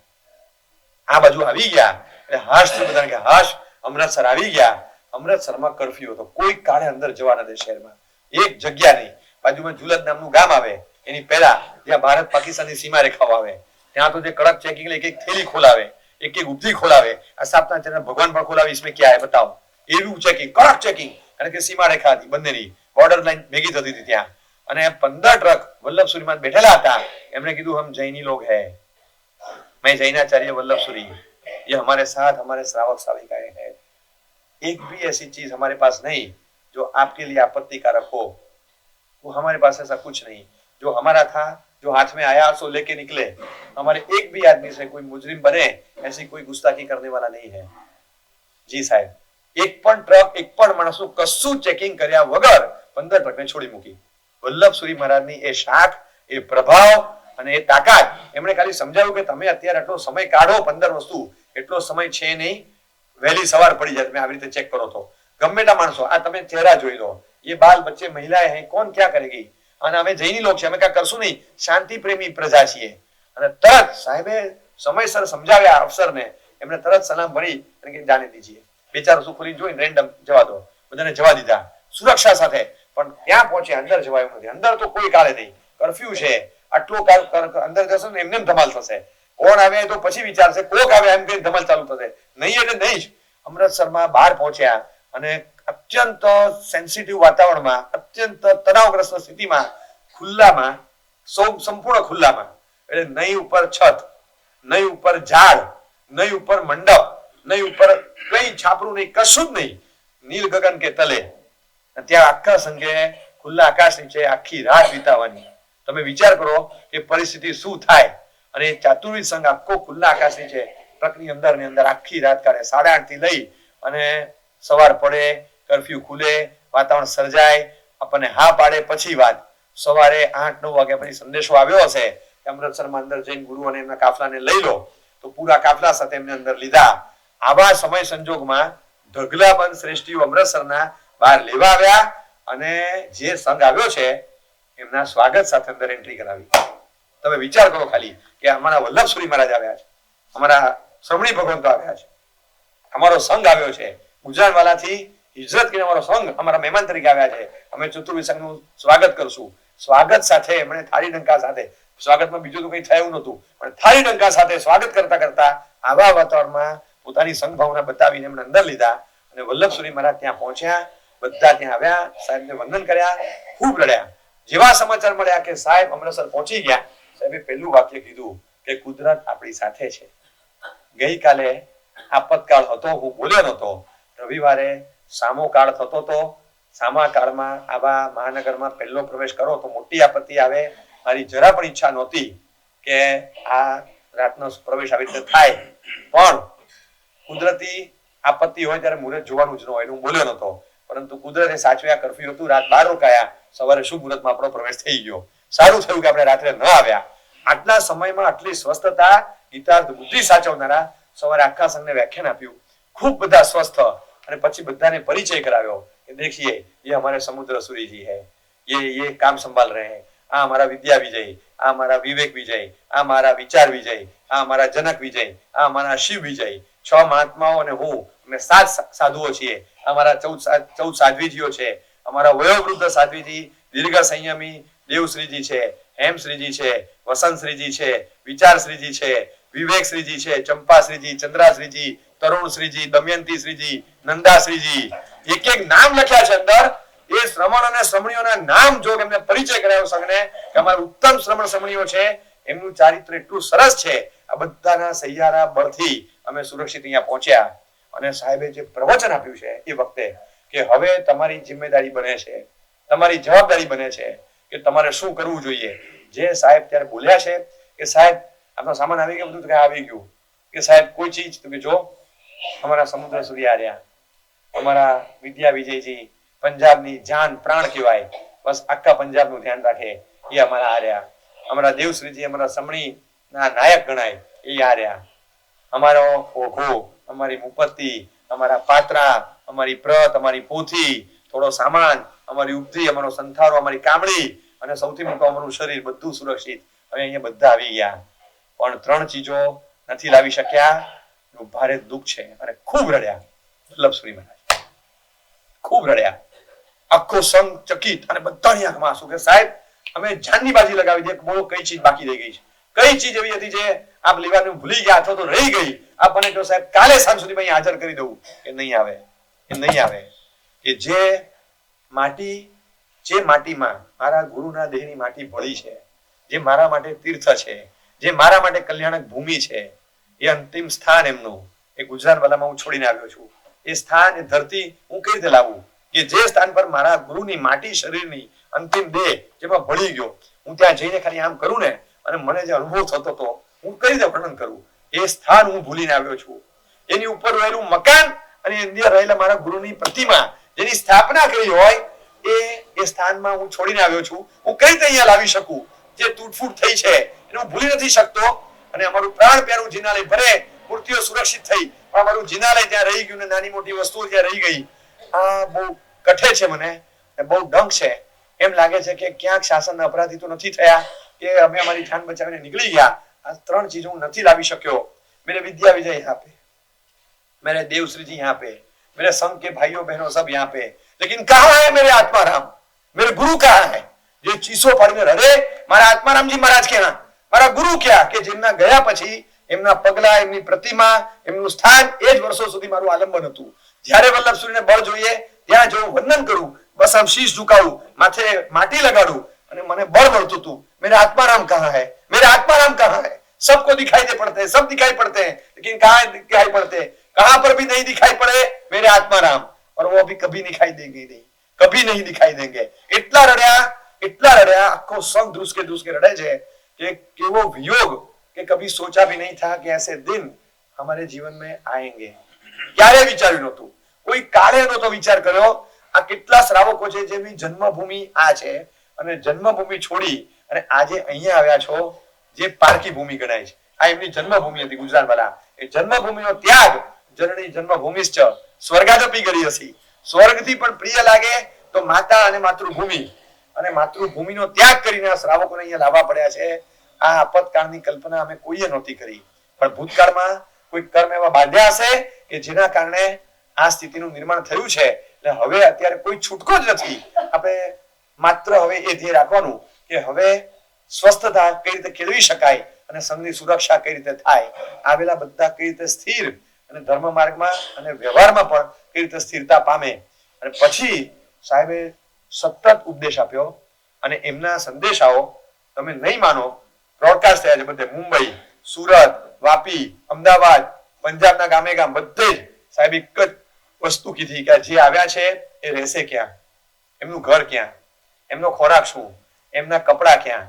Speaker 1: આ બાજુ આવી ગયા એટલે હર્ષથી બધાને કે હર્ષ અમૃતસર આવી ગયા. અમૃતસરમાં કર્ફ્યુ હતો, કોઈ કાળે અંદર જવા ન દે શહેરમાં, એક જગ્યા નહીં. બાજુમાં જુલત નામનું ગામ આવે, એની પહેલા જ્યાં ભારત પાકિસ્તાનની સીમા રેખાઓ આવે ત્યાં તો જે કડક ચેકિંગ, એક થેલી ખોલાવે, એક ઉપધી ખોલાવે. આ સાપના ચેનલ ભગવાન પણ ખોલાવે, इसमें क्या है बताओ. એવું ચેકિંગ, કડક ચેકિંગ, કારણ કે સીમા રેખા હતી બંનેની, બોર્ડર લાઈન ભેગી થતી હતી ત્યાં. અને 15 ટ્રક વલ્લભસુરીમાં બેઠેલા હતા. એમણે કીધું હમ જૈની લોग हैं, मैं जैनाचार्य वल्लभसुरी, ये हमारे साथ हमारे श्रावक श्राविकाएं हैं, एक भी ऐसी चीज हमारे पास नहीं जो आपके लिए आपत्तिकारक हो, वो हमारे पास ऐसा कुछ नहीं. जो हमारा था, जो हाथ में आया सो लेके निकले. हमारे एक भी आदमी से कोई मुजरिम बने, ऐसी कोई गुस्ताखी करने वाला नहीं है. જી સાહેબ, એક પણ ટ્રક, એક પણ માણસનું કશું ચેકિંગ કર્યા વગર 15 ટ્રકને છોડી મૂકી. વલ્લભસુરી મહારાજની એ શાખ, એ પ્રભાવ અને એ તાકાત. એમણે ખાલી સમજાવ્યું કે તમે અત્યારે આટલો સમય કાઢો, 15 વસ્તુ એટલો સમય છે નહીં, વહેલી સવાર પડી જાય તમે આવી રીતે ચેક કરો તો. ગમેટા માણસો, આ તમે ચહેરા જોઈ લો, ये बाल बच्चे महिलाएं हैं, कौन क्या करेगी. અને અમે જૈની લોક છે, અમે કાંઈ કરશું નહીં, શાંતિ પ્રેમી પ્રજા છીએ. અને તરત સાહેબે સમયસર સમજાવ્યા અફસરને, એમને તરત સલામ ભરી અને કે જાને દીજીએ. 2-4 વસ્તુ ખોલીને જોઈને રેન્ડમ જવા દો, બધાને જવા દીધા સુરક્ષા સાથે. પણ ત્યાં પહોંચે અંદર જવાયું નથી. અંદર તો કોઈ કાળે નહીં, કર્ફ્યુ છે. આટલો અંદર જશે ને એમને ધમાલ થશે. કોણ આવે તો પછી વિચારશે, કોક આવે એમ કઈ ધમાલ ચાલુ થશે. નહીં એટલે નહીં જ. અમૃતસરમાં બહાર પહોંચ્યા અને અત્યંત સેન્સિટિવ વાતાવરણમાં, અત્યંત તણાવગ્રસ્ત સ્થિતિમાં, ખુલ્લામાં, સંપૂર્ણ ખુલ્લામાં, એટલે નહીં ઉપર છત, નહીં ઉપર ઝાડ, નહીં ઉપર મંડપ, નહીં ઉપર કઈ છાપરું નહીં, કશું જ નહીં, નીલ ગગન કે તલે. ત્યાં આખા સંઘે ખુલ્લા આકાશ નીચે આખી રાત વિતાવવાની. તમે વિચાર કરો કે પરિસ્થિતિ શું થાય. અને ચાતુર્વિધ સંઘ આખો ખુલ્લા આકાશ નીચે ટ્રકની અંદર આખી રાત કાઢે. 8:30 થી લઈ અને સવાર પડે, કર્ફ્યુ ખુલે, વાતાવરણ સર્જાય, આપણને હા પાડે પછી વાત. સવારે 8-9 વાગ્યા પછી સંદેશો આવ્યો હશે કે અમૃતસરમાં અંદર જૈન ગુરુ અને એમના કાફલાને લઈ લો. તો પૂરા કાફલા સાથે એમને અંદર લીધા. આવા સમય સંજોગમાં ઢગલાબંધ શ્રેષ્ઠીઓ અમૃતસરના બહાર લેવા આવ્યા. અને જે સંઘ આવ્યો છે એમના સ્વાગત સાથે અંદર એન્ટ્રી કરાવી. તમે વિચાર કરો ખાલી કે અમારા વલ્લભસુરી મહારાજ આવ્યા છે, અમારા શ્રમણી ભગવંતો આવ્યા છે, અમારો સંઘ આવ્યો છે, ગુજરાતવાલાથી હિજરત કરીને અમારો સંઘ અમારા મહેમાન તરીકે આવ્યા છે, અમે ચતુર્વિધ સંઘનું સ્વાગત કરશું. સ્વાગત સાથે એમણે થાળી ડંકા સાથે, સ્વાગતમાં બીજું તો કઈ થયું નહોતું, પણ થાળી ડંકા સાથે સ્વાગત કરતા કરતા આવા વાતાવરણમાં પોતાની સંઘ ભાવના બતાવીને એમને અંદર લીધા અને વલ્લભસુરી મહારાજ ત્યાં પહોંચ્યા. બધા ત્યાં આવ્યા, સાહેબને વંદન કર્યા, ખૂબ રડ્યા. જેવા સમાચાર મળ્યા કે સાહેબ અમૃતસર પહોંચી ગયા, સાહેબે પહેલું વાક્ય કીધું કે કુદરત આપણી સાથે છે. ગઈકાલે આપતકાળ હતો, હું બોલ્યો નહોતો. રવિવારે સામો કાળ થતો હતો. સામા કાળમાં આવા મહાનગરમાં પહેલો પ્રવેશ કરો તો મોટી આપત્તિ આવે. મારી જરા પણ ઈચ્છા નહોતી કે આ રાતનો પ્રવેશ આવી રીતે થાય, પણ કુદરતી આપત્તિ હોય ત્યારે મુહૂર્ત જોવાનું જ ન હોય, હું બોલ્યો નહોતો. પરંતુ કુદરતે સાચવ્યા, કર્ફ્યુ હતું, રાત 12 રોકાયા, સવારે શુભ મુહૂર્તમાં આપણો પ્રવેશ થઈ ગયો. સારું થયું કે આપણે રાત્રે ન આવ્યા. આટલા સમયમાં આટલી સ્વસ્થતા, ગીતાર્થ બુદ્ધિ સાચવનારા સવારે આખા સંઘને વ્યાખ્યાન આપ્યું, ખૂબ બધા સ્વસ્થ, અને પછી બધાને પરિચય કરાવ્યો કે देखिए ये हमारे समुद्र सूरी जी है, ये काम संभाल रहे हैं, આ हमारा विद्या विजय, આ हमारा विवेक विजय, આ हमारा विचार विजय, આ हमारा जनक विजय, આ हमारा शिव विजय. 6 મહાત્માઓ અને હું, અમે 7 સાધુઓ છીએ. અમારા 14 સાધ્વીજીઓ છે. અમારા વયોવૃદ્ધ સાધ્વીજી દીર્ઘ સંયમી દેવશ્રીજી છે, હેમશ્રીજી છે, વસંતશ્રીજી છે, વિચારશ્રીજી છે, વિવેકશ્રીજી છે, ચંપાશ્રીજી, ચંદ્રાશ્રીજી, તરુણશ્રીજી, દમયંતીશ્રીજી, નંદાશ્રીજી, એક એક નામ લખ્યા છે અંદર. એ શ્રમણ અને શ્રમણીઓના નામ જો એમને પરિચય કરાવ્યો સંઘને કે અમારા ઉત્તમ શ્રમણ શ્રમણીઓ છે, એમનું ચારિત્ર એટલું સરસ છે. આ બધાના સૈયારા બળથી અમે સુરક્ષિત અહીંયા પહોંચ્યા. અને સાહેબે જે પ્રવચન આપ્યું છે એ વખતે કે હવે તમારી જિમ્મેદારી બને છે, તમારી જવાબદારી બને છે કે તમારે શું કરવું જોઈએ. જે સાહેબ ત્યારે બોલ્યા છે કે સાહેબ આપનો સામાન આવી ગયો, બધું આવી ગયું, કે સાહેબ કોઈ ચીજ તમે જો અમારા સમુદ્ર સુધી આવ્યા, અમારા વિદ્યા વિજયજી પંજાબની જાન પ્રાણ કહેવાય, બસ આખા પંજાબનું ધ્યાન રાખે એ અમારા આવ્યા. અમારા દેવશ્રીજી અમારા સમણી ના નાયક ગણાય એ આવ્યા. અમારો ઓઘો, અમારી મુપત્તિ, અમારા પાત્રા, અમારી પ્રત, અમારી પોથી, થોડો સામાન, અમારી ઉપધી, અમારો સંથારો, અમારી કામળી અને સૌથી મોટું અમારું શરીર, બધું સુરક્ષિત. હવે અહીંયા બધા આવી ગયા, પણ 3 ચીજો નથી લાવી શક્યા. ભારે દુઃખ છે અને ખૂબ રડ્યા વલ્લભસુરી મહારાજ, ખૂબ રડ્યા. આખો સંઘ ચકિત અને બધાની આંખમાં આંસુ કે સાહેબ અમે જાનની બાજી લગાવી દે, બોલો કઈ ચીજ બાકી રહી ગઈ છે, કઈ ચીજ એવી હતી જે આપ લેવાનું ભૂલી ગયા અથવા તો રહી ગઈ. આપણને કહો સાહેબ કાલે સાંજ સુધી અહીં હાજર કરી દઉં. એ નહીં આવે, એ નહીં આવે. કે જે માટીમાં મારા ગુરુના દેહની માટી ભળી છે, જે મારા માટે તીર્થ છે, જે મારા માટે કલ્યાણક ભૂમિ છે, એ અંતિમ સ્થાન એમનું એ ગુજરાતવાલામાં હું છોડીને આવ્યો છું. એ સ્થાન, એ ધરતી હું કઈ રીતે લાવું કે જે સ્થાન પર મારા ગુરુની માટી, શરીરની અંતિમ દેહ જેમાં ભળી ગયો, હું ત્યાં જઈને ખાલી આમ કરું ને અને મને જે અનુભવ થતો હતો હું કઈ રીતે વર્ણન કરું. એ સ્થાન હું ભૂલીને આવ્યો છું. એની ઉપર રહેલું મકાન અને એની અંદર રહેલા મારા ગુરુની પ્રતિમા જેની સ્થાપના કરી હોય એ સ્થાનમાં હું છોડીને આવ્યો છું. હું કઈ રીતે અહીંયા લાવી શકું? જે તૂટફૂટ થઈ છે એને હું ભૂલી નથી શકતો. અને અમારું પ્રાણ પ્યારું જિનાલય, ભલે મૂર્તિઓ સુરક્ષિત થઈ પણ અમારું જિનાલય ત્યાં રહી ગયું ને નાની મોટી વસ્તુઓ ત્યાં રહી ગઈ. આ બહુ કઠે છે, મને બહુ ડંક છે. એમ લાગે છે કે ક્યાંક શાસનના અપરાધી તો નથી થયા કે અમે અમારી જાન બચાવીને નીકળી ગયા. આ 3 चीजें હું નથી લાવી શક્યો. मेरे विद्या विजय यहाँ पे, मेरे देवश्री जी यहाँ पे, मेरे संघ के भाइयों बहनों सब यहाँ पे, लेकिन कहाँ है मेरे आत्माराम, मेरे गुरु कहाँ है? ये चीसो पाડીને રડે મારા આત્મારામજી મહારાજ ક્યાં, મારા ગુરુ ક્યાં? કે જેમના ગયા પછી એમના પગલા, એમની પ્રતિમા, એમનું સ્થાન એ જ વર્ષો સુધી મારું આલંબન હતું. જ્યારે વલ્લભસુરીને બળ જોઈએ ત્યાં જવું, વંદન કરું, બસ આમ શીશ ઝુકાવું, માથે માટી લગાડું અને મને બળ મળતું હતું. मेरा आत्माराम कहाँ है, मेरे आत्माराम कहाँ है? सबको दिखाई दे पड़ते हैं, सब दिखाई पड़ते हैं, लेकिन कहाँ दिखाई पड़ते हैं? कहाँ पर भी नहीं दिखाई पड़े मेरे आत्माराम, और वो अभी कभी दिखाई देंगे नहीं, कभी नहीं दिखाई देंगे. એટલા રડ્યા, આખો સંગ ધ્રુસકે રડે છે કે કેવો વિયોગ, કે કભી સોચા भी नहीं था कि ऐसे दिन हमारे जीवन में आएंगे. ક્યારે વિચાર્યું નહોતું, કોઈ કાળે નહોતો વિચાર કર્યો. આ કેટલા શ્રાવકો છે જેમની જન્મભૂમિ આ છે અને જન્મભૂમિ છોડી અને આજે અહીંયા આવ્યા છો જે પારકી ભૂમિ ગણાય છે. આ એમની જન્મભૂમિ હતી ગુજરાતવાળા. એ જન્મભૂમિનો ત્યાગ, જનની જન્મભૂમિશ્ચ સ્વર્ગાદપી કરી હસી. સ્વર્ગથી પણ પ્રિય લાગે તો માતા અને માતૃભૂમિ. અને માતૃભૂમિનો ત્યાગ કરીને આ શ્રાવકોને અહીંયા લાવવા પડ્યા છે. આ આપતકાળની કલ્પના અમે કોઈએ નહોતી કરી, પણ ભૂતકાળમાં કોઈ કર્મ એવા બાંધ્યા હશે કે જેના કારણે આ સ્થિતિનું નિર્માણ થયું છે. એટલે હવે અત્યારે કોઈ છૂટકો જ નથી. આપણે માત્ર હવે એ ધ્યેય રાખવાનું કે હવે સ્વસ્થતા કઈ રીતે કેળવી શકાય અને સંઘની સુરક્ષા કઈ રીતે થાય, આવેલા બધા કઈ રીતે સ્થિર અને ધર્મ માર્ગમાં અને વ્યવહારમાં પણ કઈ રીતે સ્થિરતા પામે. અને પછી સાહેબે સતત ઉપદેશ આપ્યો અને એમના સંદેશાઓ તમે નહીં માનો બ્રોડકાસ્ટ થયા છે બધે, મુંબઈ, સુરત, વાપી, અમદાવાદ, પંજાબના ગામે ગામ બધે જ સાહેબ એક જ વસ્તુ કીધી કે જે આવ્યા છે એ રહેશે ક્યાં, એમનું ઘર ક્યાં, એમનો ખોરાક શું, એમના કપડા ક્યાં,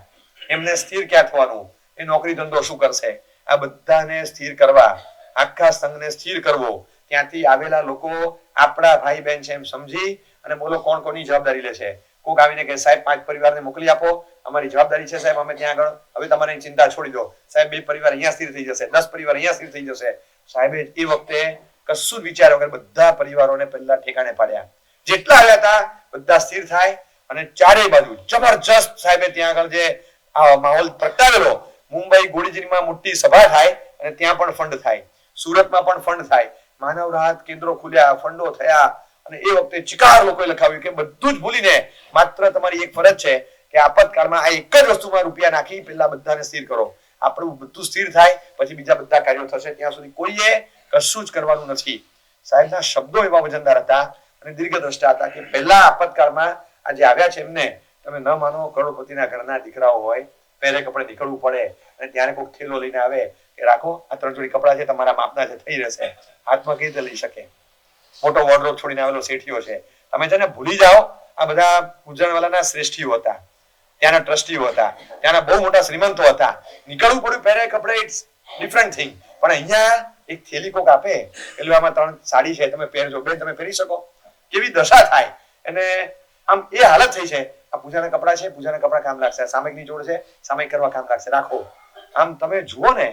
Speaker 1: એમને સ્થિર ક્યાં થવાનું, એ નોકરી ધંધો શું કરશે. આ બધાને સ્થિર કરવા, આખા સંઘને સ્થિર કરવો, ત્યાંથી આવેલા લોકો આપણા ભાઈ બહેન છે એમ સમજી અને બોલો કોણ કોની જવાબદારી લે છે. કોક આવીને કે સાહેબ 5 પરિવારને મોકલી આપો, અમારી જવાબદારી છે સાહેબ, અમે ત્યાં આગળ હવે તમારી ચિંતા છોડી દો સાહેબ, 2 પરિવાર અહીંયા સ્થિર થઈ જશે, 10 પરિવાર અહીંયા સ્થિર થઈ જશે. સાહેબે એ વખતે કશું જ વિચાર વગર બધા પરિવારોને પહેલા ઠેકાણે પાડ્યા. જેટલા આવ્યા હતા બધા સ્થિર થાય અને ચારેય બાજુ જબરજસ્ત સાહેબે ત્યાં આગળ જે માહોલ પ્રગટાવેલો. મુંબઈ ગોળીજીમાં મોટી સભા થાય અને ત્યાં પણ ફંડ થાય, સુરતમાં પણ ફંડ થાય, માનવ રાહત કેન્દ્રો ખુલ્યા, ફંડો થયા. અને એ વખતે ચિકાર લોકોએ લખાવ્યું કે બધું જ ભૂલીને માત્ર તમારી એક ફરજ છે કે આપતકાળમાં આ એક જ વસ્તુમાં રૂપિયા નાખી પહેલા બધાને સ્થિર કરો. આપણું બધું સ્થિર થાય પછી બીજા બધા કાર્યો થશે, ત્યાં સુધી કોઈએ કશું જ કરવાનું નથી. સાહેબના શબ્દો એવા વજનદાર હતા અને દીર્ઘદ્રષ્ટા હતા કે પહેલા આપતકાળમાં આ જે આવ્યા છે એમને તમે ન માનો કરોડપતિના ઘરના દીકરાઓ હોય, પહેરે કપડે નીકળવું પડે અને ત્યારે કોઈક થેલો લઈને આવે કે રાખો આ 3 જોડી કપડા છે તમારા માપના છે, થઈ રહેશે. હાથમાં કઈ રીતે લઈ શકે? મોટો વોર્ડરોબ છોડીને આવેલો શેઠિયો છે. તમે છે ને ભૂલી જાઓ આ બધા ગુજરાતવાળાના શ્રેષ્ઠીઓ હતા, ત્યાંના ટ્રસ્ટીઓ હતા, ત્યાંના બહુ મોટા શ્રીમંતો હતા. નીકળવું પડ્યું પહેરે કપડે, ઇટ્સ ડિફરન્ટ થિંગ. પણ અહીંયા એક થેલી કોક આપે, એટલે આમાં 3 સાડી છે તમે પહેરજો, બેન તમે પહેરી શકો, કેવી દશા થાય. અને આમ એ હાલત થઈ છે. આ પૂજાના કપડા છે, પૂજાના કપડા કામ લાગશે, સામયિકની જોડ છે, સામયિક કરવા કામ લાગશે, રાખો. આમ તમે જુઓ ને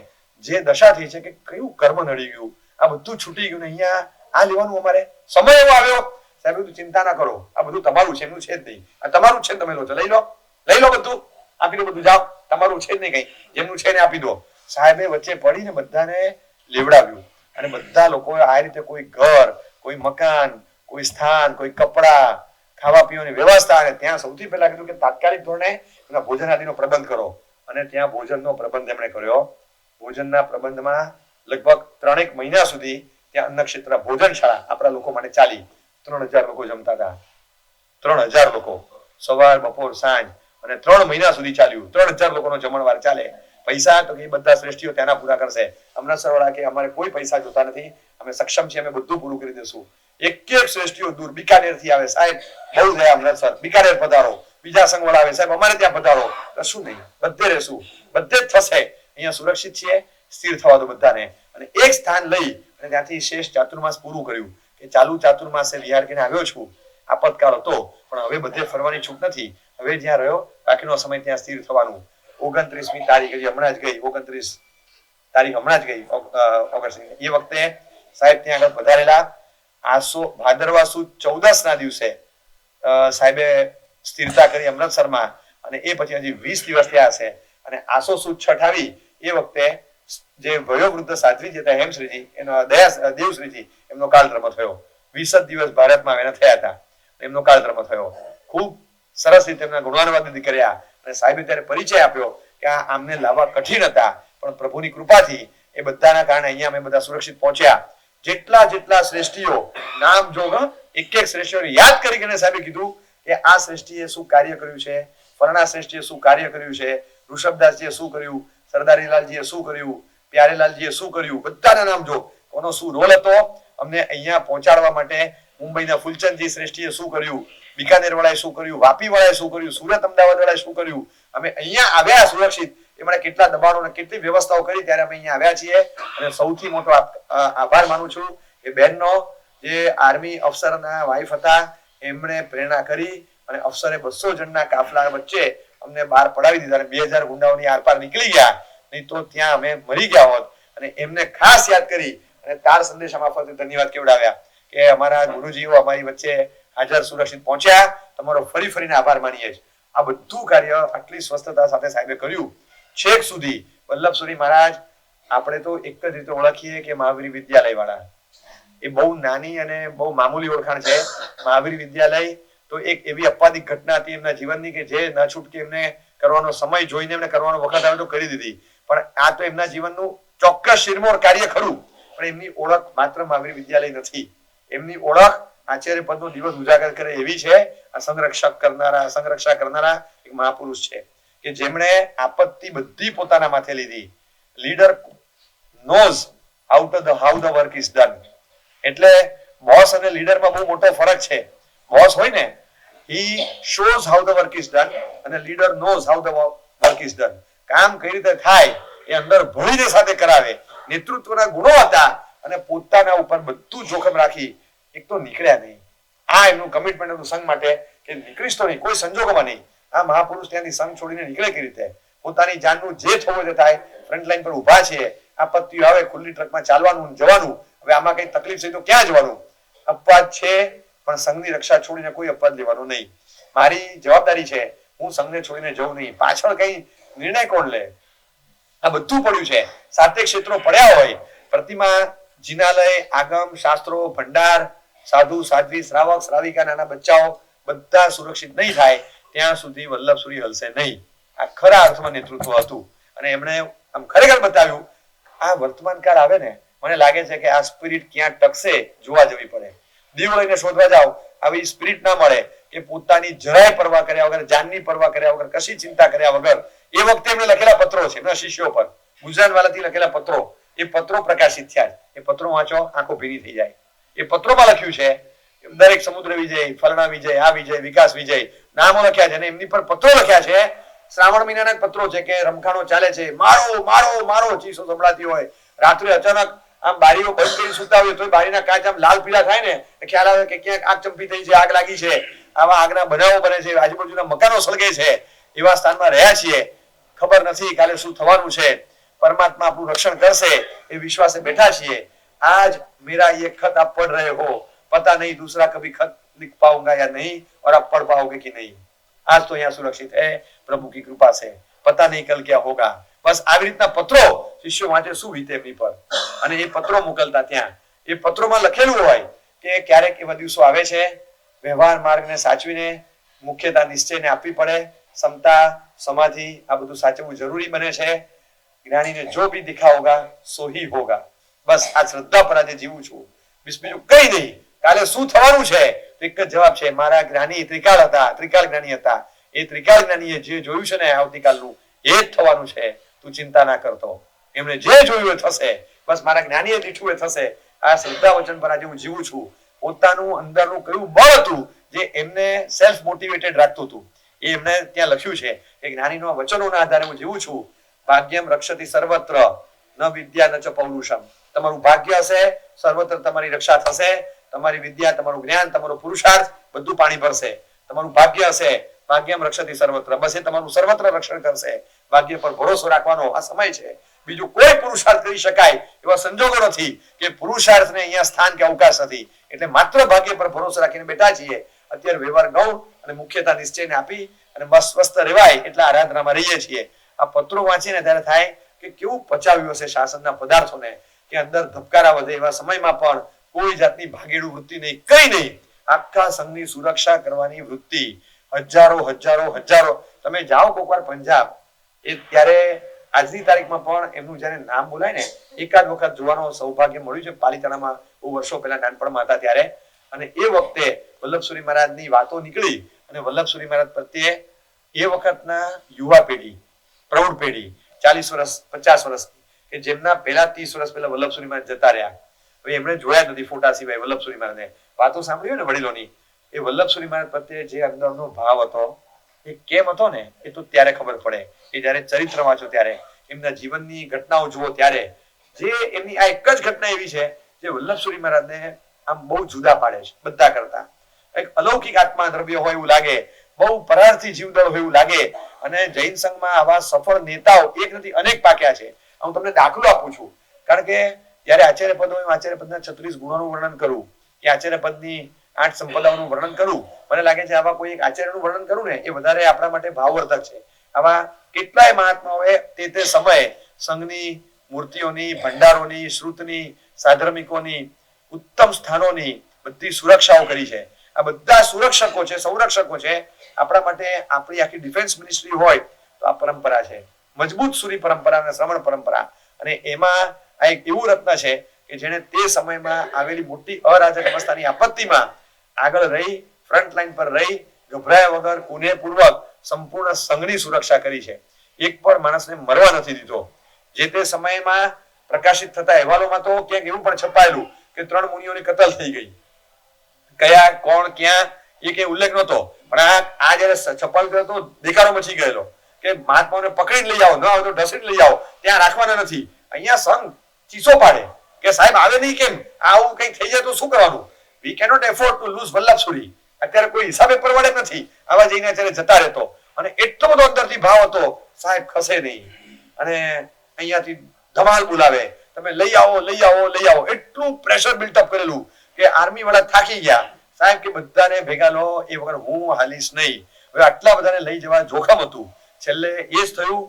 Speaker 1: જે દશા થઈ છે કે કયું કર્મ નડી ગયું, આ બધું છૂટી ગયું ને અહીંયા આ લેવાનું અમારે સમય એવો આવ્યો. સાહેબ બધું ચિંતા ના કરો, આ બધું તમારું છે, એમનું છે જ નહીં, આ તમારું છે, તમે લો છો, લઈ લો બધું, આપી દો બધું, જાઓ, તમારું છે જ નહીં કઈ, જેમનું છે ને આપી દો. સાહેબે વચ્ચે પડીને બધાને લેવડાવ્યું અને બધા લોકો આ રીતે કોઈ ઘર, કોઈ મકાન, કોઈ સ્થાન, કોઈ કપડા, ખાવા પીવાની વ્યવસ્થા. અને ત્યાં સૌથી પહેલા કીધું કે તાત્કાલિક ધોરણે એના ભોજન આદિનો પ્રબંધ કરો. અને ત્યાં ભોજનનો પ્રબંધ એમણે કર્યો. ભોજનના પ્રબંધમાં લગભગ 3 મહિના સુધી ત્યાં અન્નક્ષેત્ર ભોજનશાળા આપણા લોકો માટે ચાલી. 3000 લોકો જમતા હતા, 3000 લોકો, સવાર બપોર સાંજ, અને 3 મહિના સુધી ચાલ્યું. 3000 લોકોનો જમણવાર ચાલે. પૈસા તો કે બધા શ્રેષ્ઠીઓ ત્યાંના પૂરા કરશે. અમૃતસર વાળા કે અમારે કોઈ પૈસા જોતા નથી, અમે સક્ષમ છીએ, અમે બધું પૂરું કરી દઈશું. એક શ્રેષ્ઠીઓ દૂર બિકાનેર થી આવે, સાહેબ બહુ ગયા અમૃતસર, બિકાનેર પધારો. બીજા સંઘ વાળા આવે, સાહેબ અમારે ત્યાં પધારો. કશું નહીં, બધે રહેશું, બધે જ થશે. અહીંયા સુરક્ષિત છીએ, સ્થિર થવા દો બધાને. અને એક સ્થાન લઈ અને ત્યાંથી શેષ ચાતુર્માસ પૂરું કર્યું કે ચાલુ ચાતુર્માસે વિહાર કરીને આવ્યો છું. આપતકાળ હતો પણ હવે બધે ફરવાની છૂટ નથી. હવે જ્યાં રહ્યો બાકીનો સમય ત્યાં સ્થિર થવાનું. 29મી તારીખ હમણાં જ ગઈ, 29 તારીખ હમણાં જ ગઈ ઓગસ્ટની. એ વખતે સાહેબ ત્યાં આગળ પધારેલા. ભાદરવા સુદ 14 ના દિવસે સાહેબે સ્થિરતા કરી અમૃતસરમાં. અને એ પછી હજી 20 દિવસ થયા હશે. અને આસો સુદ 6 આવી એ વખતે જે વયોવૃદ્ધ સાધ્વી જે હતા હેમશ્રીજી, એનો દેવશ્રીજી, એમનો કાળધર્મ થયો. 20 દિવસ ભારતમાં એના થયા હતા, એમનો કાળધર્મ થયો. ખૂબ સરસ રીતે એમના ગુણાનુવાદ કર્યા. અને સાહેબે ત્યારે પરિચય આપ્યો કે આમને લાવવા કઠિન હતા પણ પ્રભુની કૃપાથી એ બધાના કારણે અહીંયા અમે બધા સુરક્ષિત પહોંચ્યા. જેટલા શ્રેષ્ઠીઓ નામ જોગ, એક શ્રેષ્ઠીઓને યાદ કરીને સાહેબે કીધું કે આ શ્રેષ્ઠીએ શું કાર્ય કર્યું છે, ફરણા શ્રેષ્ઠીએ શું કાર્ય કર્યું છે, ઋષભદાસજીએ શું કર્યું, સરદારીલાલજીએ શું કર્યું, પ્યારેલાલજીએ શું કર્યું, બધાના નામ જો, કોનો શું રોલ હતો અમને અહીંયા પહોંચાડવા માટે. મુંબઈના ફૂલચંદજી શ્રેષ્ઠીએ શું કર્યું, બિકાનેર વાળાએ શું કર્યું, વાપી વાળાએ શું કર્યું, સુરત અમદાવાદ વાળાએ શું કર્યું. અમે અહીંયા આવ્યા સુરક્ષિત, એમણે કેટલા દબાણો અને કેટલી વ્યવસ્થાઓ કરી ત્યારે અમે અહીંયા આવ્યા છીએ. અને સૌથી મોટો આભાર માનું છું કે બહેનનો, જે આર્મી અફસરના વાઇફ હતા, એમણે પ્રેરણા કરી અને અફસરે 200 જણના કાફલા વચ્ચે અમને બહાર પડાવી દીધા અને 2000 ગુંડાઓની આરપાર નીકળી ગયા, નહીં તો ત્યાં અમે મરી ગયા હોત. અને એમને ખાસ યાદ કરી અને તાર સંદેશા મારફતે ધન્યવાદ કેવડાવ્યા કે અમારા ગુરુજીઓ અમારી વચ્ચે હાજર સુરક્ષિત પહોંચ્યા, તમારો ફરીને આભાર માનીએ છીએ. આ બધું કાર્ય આટલી સ્વસ્થતા સાથે સાહેબે કર્યું. છેક સુધી વલ્લભસુરી મહારાજ આપણે તો એક જ રીતે ઓળખીએ કે મહાવીર વિદ્યાલય વાળા. એ બહુ નાની અને બહુ મામૂલી ઓળખાણ છે. મહાવીર વિદ્યાલય તો એક એવી અપવાદિક ઘટના હતી એમના જીવનની કે જે ન છૂટકે એમને કરવાનો સમય જોઈને એમને કરવાનો વખત આવ્યો તો કરી દીધી. પણ આ તો એમના જીવનનું ચોક્કસ શિરમોર કાર્ય ખરું, પણ એમની ઓળખ માત્ર મહાવીર વિદ્યાલય નથી. એમની ઓળખ આચાર્ય પદનો દિવસ ઉજાગર કરે એવી છે. આ સંરક્ષા કરનારા એક મહાપુરુષ છે કે જેમણે આપત્તિ બધી પોતાના માથે લીધી. Leader nose how the work is done. એટલે બોસ અને લીડરમાં બહુ મોટો ફરક છે. બોસ હોય ને he shows how the work is done અને leader knows how the work is done. કામ કઈ રીતે થાય એ અંદર ભળીને સાથે કરાવે. નેતૃત્વના ગુણો હતા અને પોતાના ઉપર બધું જોખમ રાખી એક તો નીકળ્યા નહીં. આ એમનું કમિટમેન્ટ હતું સંઘ માટે કે નીકળીશ તો નહીં, કોઈ સંજોગોમાં નહીં. આ મહાપુરુષ ત્યાંથી સંઘ છોડીને નીકળે કઈ રીતે? પોતાની જાનનું જે થવું તે થાય. ફ્રન્ટ પર ઉભા છે, આપત્તિઓ આવે, ખુલ્લી ટ્રકમાં ચાલવાનું જવાનું. હવે આમાં કઈ તકલીફ છે તો ક્યાં જવાનું? અપવાદ છે પણ સંઘની રક્ષા છોડીને કોઈ અપવાદ લેવાનો નહીં. મારી જવાબદારી છે, હું સંઘને છોડીને જઉં નહીં. પાછળ કઈ નિર્ણય કોણ લે? આ બધું પડ્યું છે. સાતે ક્ષેત્રો પડ્યા હોય, પ્રતિમા, જિનાલય, આગમ, શાસ્ત્રો, ભંડાર, સાધુ, સાધ્વી, શ્રાવક, શ્રાવિકા, નાના બચ્ચાઓ બધા સુરક્ષિત નહીં થાય ત્યાં સુધી વલ્લભસુરી હલશે નહીં. આ ખરા અર્થમાં નેતૃત્વ હતું અને એમણે આમ ખરેખર બતાવ્યું. આ વર્તમાન કાળ આવે ને, મને લાગે છે કે આ સ્પિરિટ ક્યાં ટકશે જોવા જવી પડે. દીવ લઈને શોધવા જાવ, આવી સ્પિરિટ ના મળે કે પોતાની જરાય પરવા કર્યા વગર, જાનની પરવા કર્યા વગર, કશી ચિંતા કર્યા વગર. એ વખતે એમને લખેલા પત્રો છે એમના શિષ્યો પર, ગુજરાતવાલાથી લખેલા પત્રો. એ પત્રો પ્રકાશિત થયા. એ પત્રો વાંચો, આંખો ભીની થઈ જાય. એ પત્રોમાં લખ્યું છે દરેક સમુદ્ર વિજય, ફલણા વિજય, આ વિજય, વિકાસ વિજય નામો લખ્યા છે અને એમની પર પત્રો લખ્યા છે. શ્રાવણ મહિનાના પત્રો છે કે રમખાણો ચાલે છે, મારો મારો મારો ચીસો સંભળાતી હોય. રાત્રે અચાનક આમ બારીઓ બંધ કરી સુતા હોય તો બારીના કાચ આમ લાલ પીળા થાય ને, ખ્યાલ આવે કે ક્યાંક આગ ચંપી થઈ છે, આગ લાગી છે. આવા આગના બનાવો બને છે, આજુબાજુના મકાનો સળગે છે. એવા સ્થાનમાં રહ્યા છીએ. ખબર નથી કાલે શું થવાનું છે. પરમાત્મા આપણું રક્ષણ કરશે એ વિશ્વાસે બેઠા છીએ. आज मेरा ये खत आप पढ़ रहे हो, पता नहीं दूसरा कभी खत लिख पाऊंगा या नहीं और आप पढ़ पाओगे कि नहीं. आज तो यहाँ सुरक्षित है प्रभु की कृपा से, पता नहीं कल क्या होगा. बस આવી રીતના પત્રો શિષ્યો વાંચે શું વીતે એમની પર અને એ પત્રો મોકલતા. ત્યાં એ પત્રોમાં લખેલું હોય કે ક્યારેક એવા દિવસો આવે છે વ્યવહાર માર્ગને સાચવીને મુખ્યતા નિશ્ચયને આપવી પડે. ક્ષમતા, સમાધિ આ બધું સાચવવું જરૂરી બને છે. જ્ઞાનીને જો भी दिखा होगा सो ही होगा. બસ આ શ્રદ્ધા પર આજે જીવું છું, બીજું કઈ નહીં. કાલે શું થવાનું છે તો એક જ જવાબ છે, મારા જ્ઞાની ત્રિકાળ હતા, ત્રિકાળ જ્ઞાની હતા. એ ત્રિકાળ જ્ઞાનીએ જે જોયું છે ને આવતીકાલનું એ જ થવાનું છે. તું ચિંતા ના કરતો, એમણે જે જોયું એ થશે. બસ મારા જ્ઞાનીએ દીઠું એ થશે. આ શ્રદ્ધા વચન પર આજે હું જીવું છું. પોતાનું અંદરનું કયું બળ હતું જે એમને સેલ્ફ મોટિવેટેડ રાખતું હતું એ એમને ત્યાં લખ્યું છે કે જ્ઞાનીના વચનોના આધારે હું જીવું છું. ભાગ્યમ રક્ષતિ સર્વત્ર ન વિદ્યા ન ચ પૌરુષમ. તમારું ભાગ્ય હશે, સર્વત્ર તમારી રક્ષા થશે. તમારી વિદ્યા, તમારું જ્ઞાન, તમારો પુરુષાર્થ બધું પાણી ભરશે. તમારું ભાગ્ય હશે, ભાગ્યમ રક્ષતિ સર્વત્ર, બસ એ તમારું સર્વત્ર રક્ષણ કરશે. ભાગ્ય પર ભરોસો રાખવાનો આ સમય છે. બીજું કોઈ પુરુષાર્થ કરી શકાય એવા સંજોગો નથી કે પુરુષાર્થને અહીંયા સ્થાન કે અવકાશ નથી. એટલે માત્ર ભાગ્ય પર ભરોસો રાખીને બેઠા છીએ. અત્યારે વ્યવહાર ગૌણ અને મુખ્યતા નિશ્ચયને આપી અને બસ સ્વસ્થ રહેવાય એટલે આરાધનામાં રહીએ છીએ. આ પત્રો વાંચીને ત્યારે થાય કે કેવું પચાવ્યું હશે શાસનના પદાર્થોને, કે અંદર ધબકારા વધે. એવા સમયમાં પણ કોઈ જાતની ભાગેડુ વૃત્તિ નહીં, કઈ નહીં. આખા સંઘની સુરક્ષા કરવાની વૃત્તિ. હજારો હજારો હજારો. તમે જાઓ કોઈક વાર પંજાબ, એ ત્યારે આજની તારીખમાં પણ એમનું જયારે નામ બોલાય ને એકાદ વખત જોવાનો સૌભાગ્ય મળ્યું છે. પાલિતાણામાં બહુ વર્ષો પહેલા નાનપણમાં હતા ત્યારે. અને એ વખતે વલ્લભસુરી મહારાજની વાતો નીકળી અને વલ્લભસુરી મહારાજ પ્રત્યે એ વખતના યુવા પેઢી, પ્રૌઢ પેઢી, 40 વર્ષ 50 વર્ષ કે જેમના પહેલા 30 વર્ષ પહેલા વલ્લભસુરી મહારાજ જતા રહ્યા. હવે એમણે જોયા નથી ફોટા સિવાય વલ્લભસુરી મહારાજને. વાતો સાંભળ્યું ને વડીલોની, એ વલ્લભસુરી મહારાજ પ્રત્યે જે અંદરનો ભાવ હતો એ કેમ હતો ને એ તો ત્યારે ખબર પડે. એ જયારે ચરિત્ર વાંચો ત્યારે, એમના જીવનની ઘટનાઓ જુઓ ત્યારે, જે એમની આ એક જ ઘટના એવી છે જે વલ્લભસુરી મહારાજને આમ બહુ જુદા પાડે છે બધા કરતા. એક અલૌકિક આત્મા દ્રવ્ય હોય એવું લાગે, બહુ પરાર્થી જીવદળ હોય એવું લાગે. અને જૈન સંઘમાં આવા સફળ નેતાઓ એક નથી અનેક પાક્યા છે. હું તમને દાખલો આપું છું, કારણ કે જયારે આચાર્ય પદ હોય આચાર્ય પદના 36 ગુણોનું વર્ણન કરું કે આચાર્ય પદની 8 સંપદાઓનું વર્ણન કરું, મને લાગે છે આવા કોઈ એક આચાર્યનું વર્ણન કરું ને એ વધારે આપણા માટે ભાવવર્ધક છે. આવા કેટલાય મહાત્માઓએ તે સમયે સંઘની મૂર્તિઓની, ભંડારોની, શ્રુતની, સાધર્મિકોની, ઉત્તમ સ્થાનોની બધી સુરક્ષાઓ કરી છે. આ બધા સુરક્ષકો છે, સંરક્ષકો છે. આપણા માટે આપણી આખી ડિફેન્સ મિનિસ્ટ્રી હોય તો આ પરંપરા છે, મજબૂત સૂરી પરંપરા અને શ્રવણ પરંપરા. અને એમાં આ એક એવું રત્ન છે કે જેને તે સમયમાં આવેલી મોટી અરાજક અવસ્થાની આપત્તિમાં આગળ રહી, ફ્રન્ટ લાઈન પર રહી, ગભરાયા વગર પુણ્યપૂર્વક સંપૂર્ણ સંઘની સુરક્ષા કરી છે. એક પણ માણસને મરવા નથી દીધો. જે તે સમયમાં પ્રકાશિત થતા અહેવાલોમાં તો ક્યાંક એવું પણ છપાયેલું કે 3 મુનિઓની કતલ થઈ ગઈ. કયા, કોણ, ક્યાં એ કઈ ઉલ્લેખ નહોતો, પણ આ જયારે છપાયું તો દેખાડો મચી ગયેલો કે મહાત્માઓને પકડીને લઈ આવો, ન આવે તો ઢસીને લઈ આવો, ત્યાં રાખવાના નથી. અહીંયા સંઘ ચીસો પાડે કે સાહેબ આવે નહીં કેમ, આવું કઈ થઈ જાય તો શું કરવાનું? We cannot afford to lose Vallabhsuri. અત્યારે કોઈ હિસાબે પરવડે નથી આવા જઈને અત્યારે જતા રહેતો. અને એટલો બધો અંદરથી ભાવ હતો, સાહેબ ખસે નહીં. અને અહીંયાથી ધમાલ બોલાવે, તમે લઈ આવો, લઈ આવો, લઈ આવો. એટલું પ્રેશર બિલ્ટઅપ કરેલું કે આર્મી વાળા થાકી ગયા. સાહેબ કે બધાને ભેગા લો, એ વગર હું હાલીશ નહીં. હવે આટલા બધાને લઈ જવા જોખમ હતું. છેલ્લે એ જ થયું,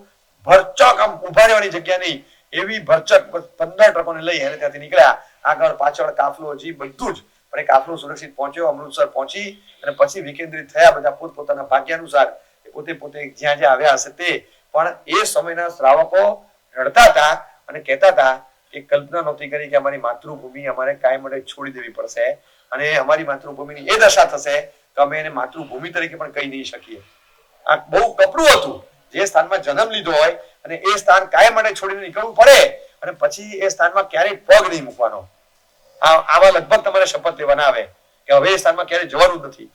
Speaker 1: ભરચક આમ ઉભા રહેવાની જગ્યા નહીં એવી ભરચક 15 ટ્રકોને લઈ અને ત્યાંથી નીકળ્યા. આગળ પાછળ કાફલો, જી બધું જ. પણ એ કાફલો સુરક્ષિત પહોંચ્યો, અમૃતસર પહોંચી અને પછી વિકેન્દ્રિત થયા બધા પોતપોતાના ભાગ્ય અનુસાર. પોતે જ્યાં જ્યાં આવ્યા હશે તે. પણ એ સમયના શ્રાવકો રડતા હતા અને કહેતા હતા કે કલ્પના નહોતી કરી કે અમારી માતૃભૂમિ અમારે કાયમ માટે છોડી દેવી પડશે અને અમારી માતૃભૂમિની એ દશા થશે કે અમે એને માતૃભૂમિ તરીકે પણ કહી નહીં શકીએ. આ બહુ કપરું હતું. જે સ્થાનમાં જન્મ લીધો હોય અને એ સ્થાન કાયમ માટે છોડીને નીકળવું પડે અને પછી એ સ્થાનમાં ક્યારેય પગ નહીં મૂકવાનો. આવા લગભગ તમારે શપથ લેવાના આવે કે હવે એ સ્થાનમાં ક્યારેય જવાનું નથી,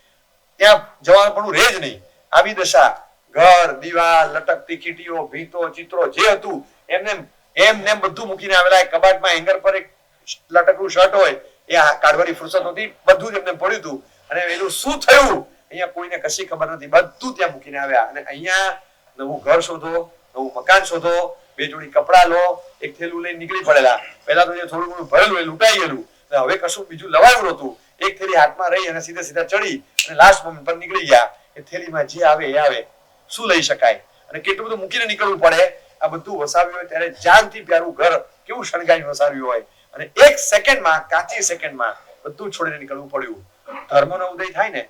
Speaker 1: ત્યાં જવાનું પણ રહે જ નહીં. આવી દશા, ઘર, દિવાલ, લટકતી કીટીઓ, ભીંતો, ચિત્રો જે હતું એમને બધું મૂકીને આવેલા. કબાટમાં હેંગર પર એક લટકલું શર્ટ હોય એ કાઢવાની ફુરસત નહોતી, બધું જ એમને પડ્યું હતું. અને એનું શું થયું અહીંયા કોઈને કશી ખબર નથી, બધું ત્યાં મૂકીને આવ્યા. અને અહીંયા નવું ઘર શોધો, નવું મકાન શોધો, 2 જોડી કપડા લો, એક થેલું લઈને નીકળી પડેલા. પહેલા તો જે થોડું ઘણું ભરેલું એ લૂંટાઈ ગયેલું, હવે કશું બીજું લવાયું નહોતું. એક થેલી હાથમાં રહી અને સીધા ચડી અને લાસ્ટ મોમેન્ટ પર નીકળી ગયા. એ થેલીમાં જે આવે એ આવે, શું લઈ શકાય અને કેટલું બધું મૂકીને નીકળવું પડે. આ બધું વસાવ્યું હોય ત્યારે જાનથી પ્યારું ઘર કેવું શણગાઈને વસાવ્યું હોય અને એક સેકન્ડમાં, કાચી સેકન્ડમાં બધું છોડીને નીકળવું પડ્યું. ધર્મનો ઉદય થાય ને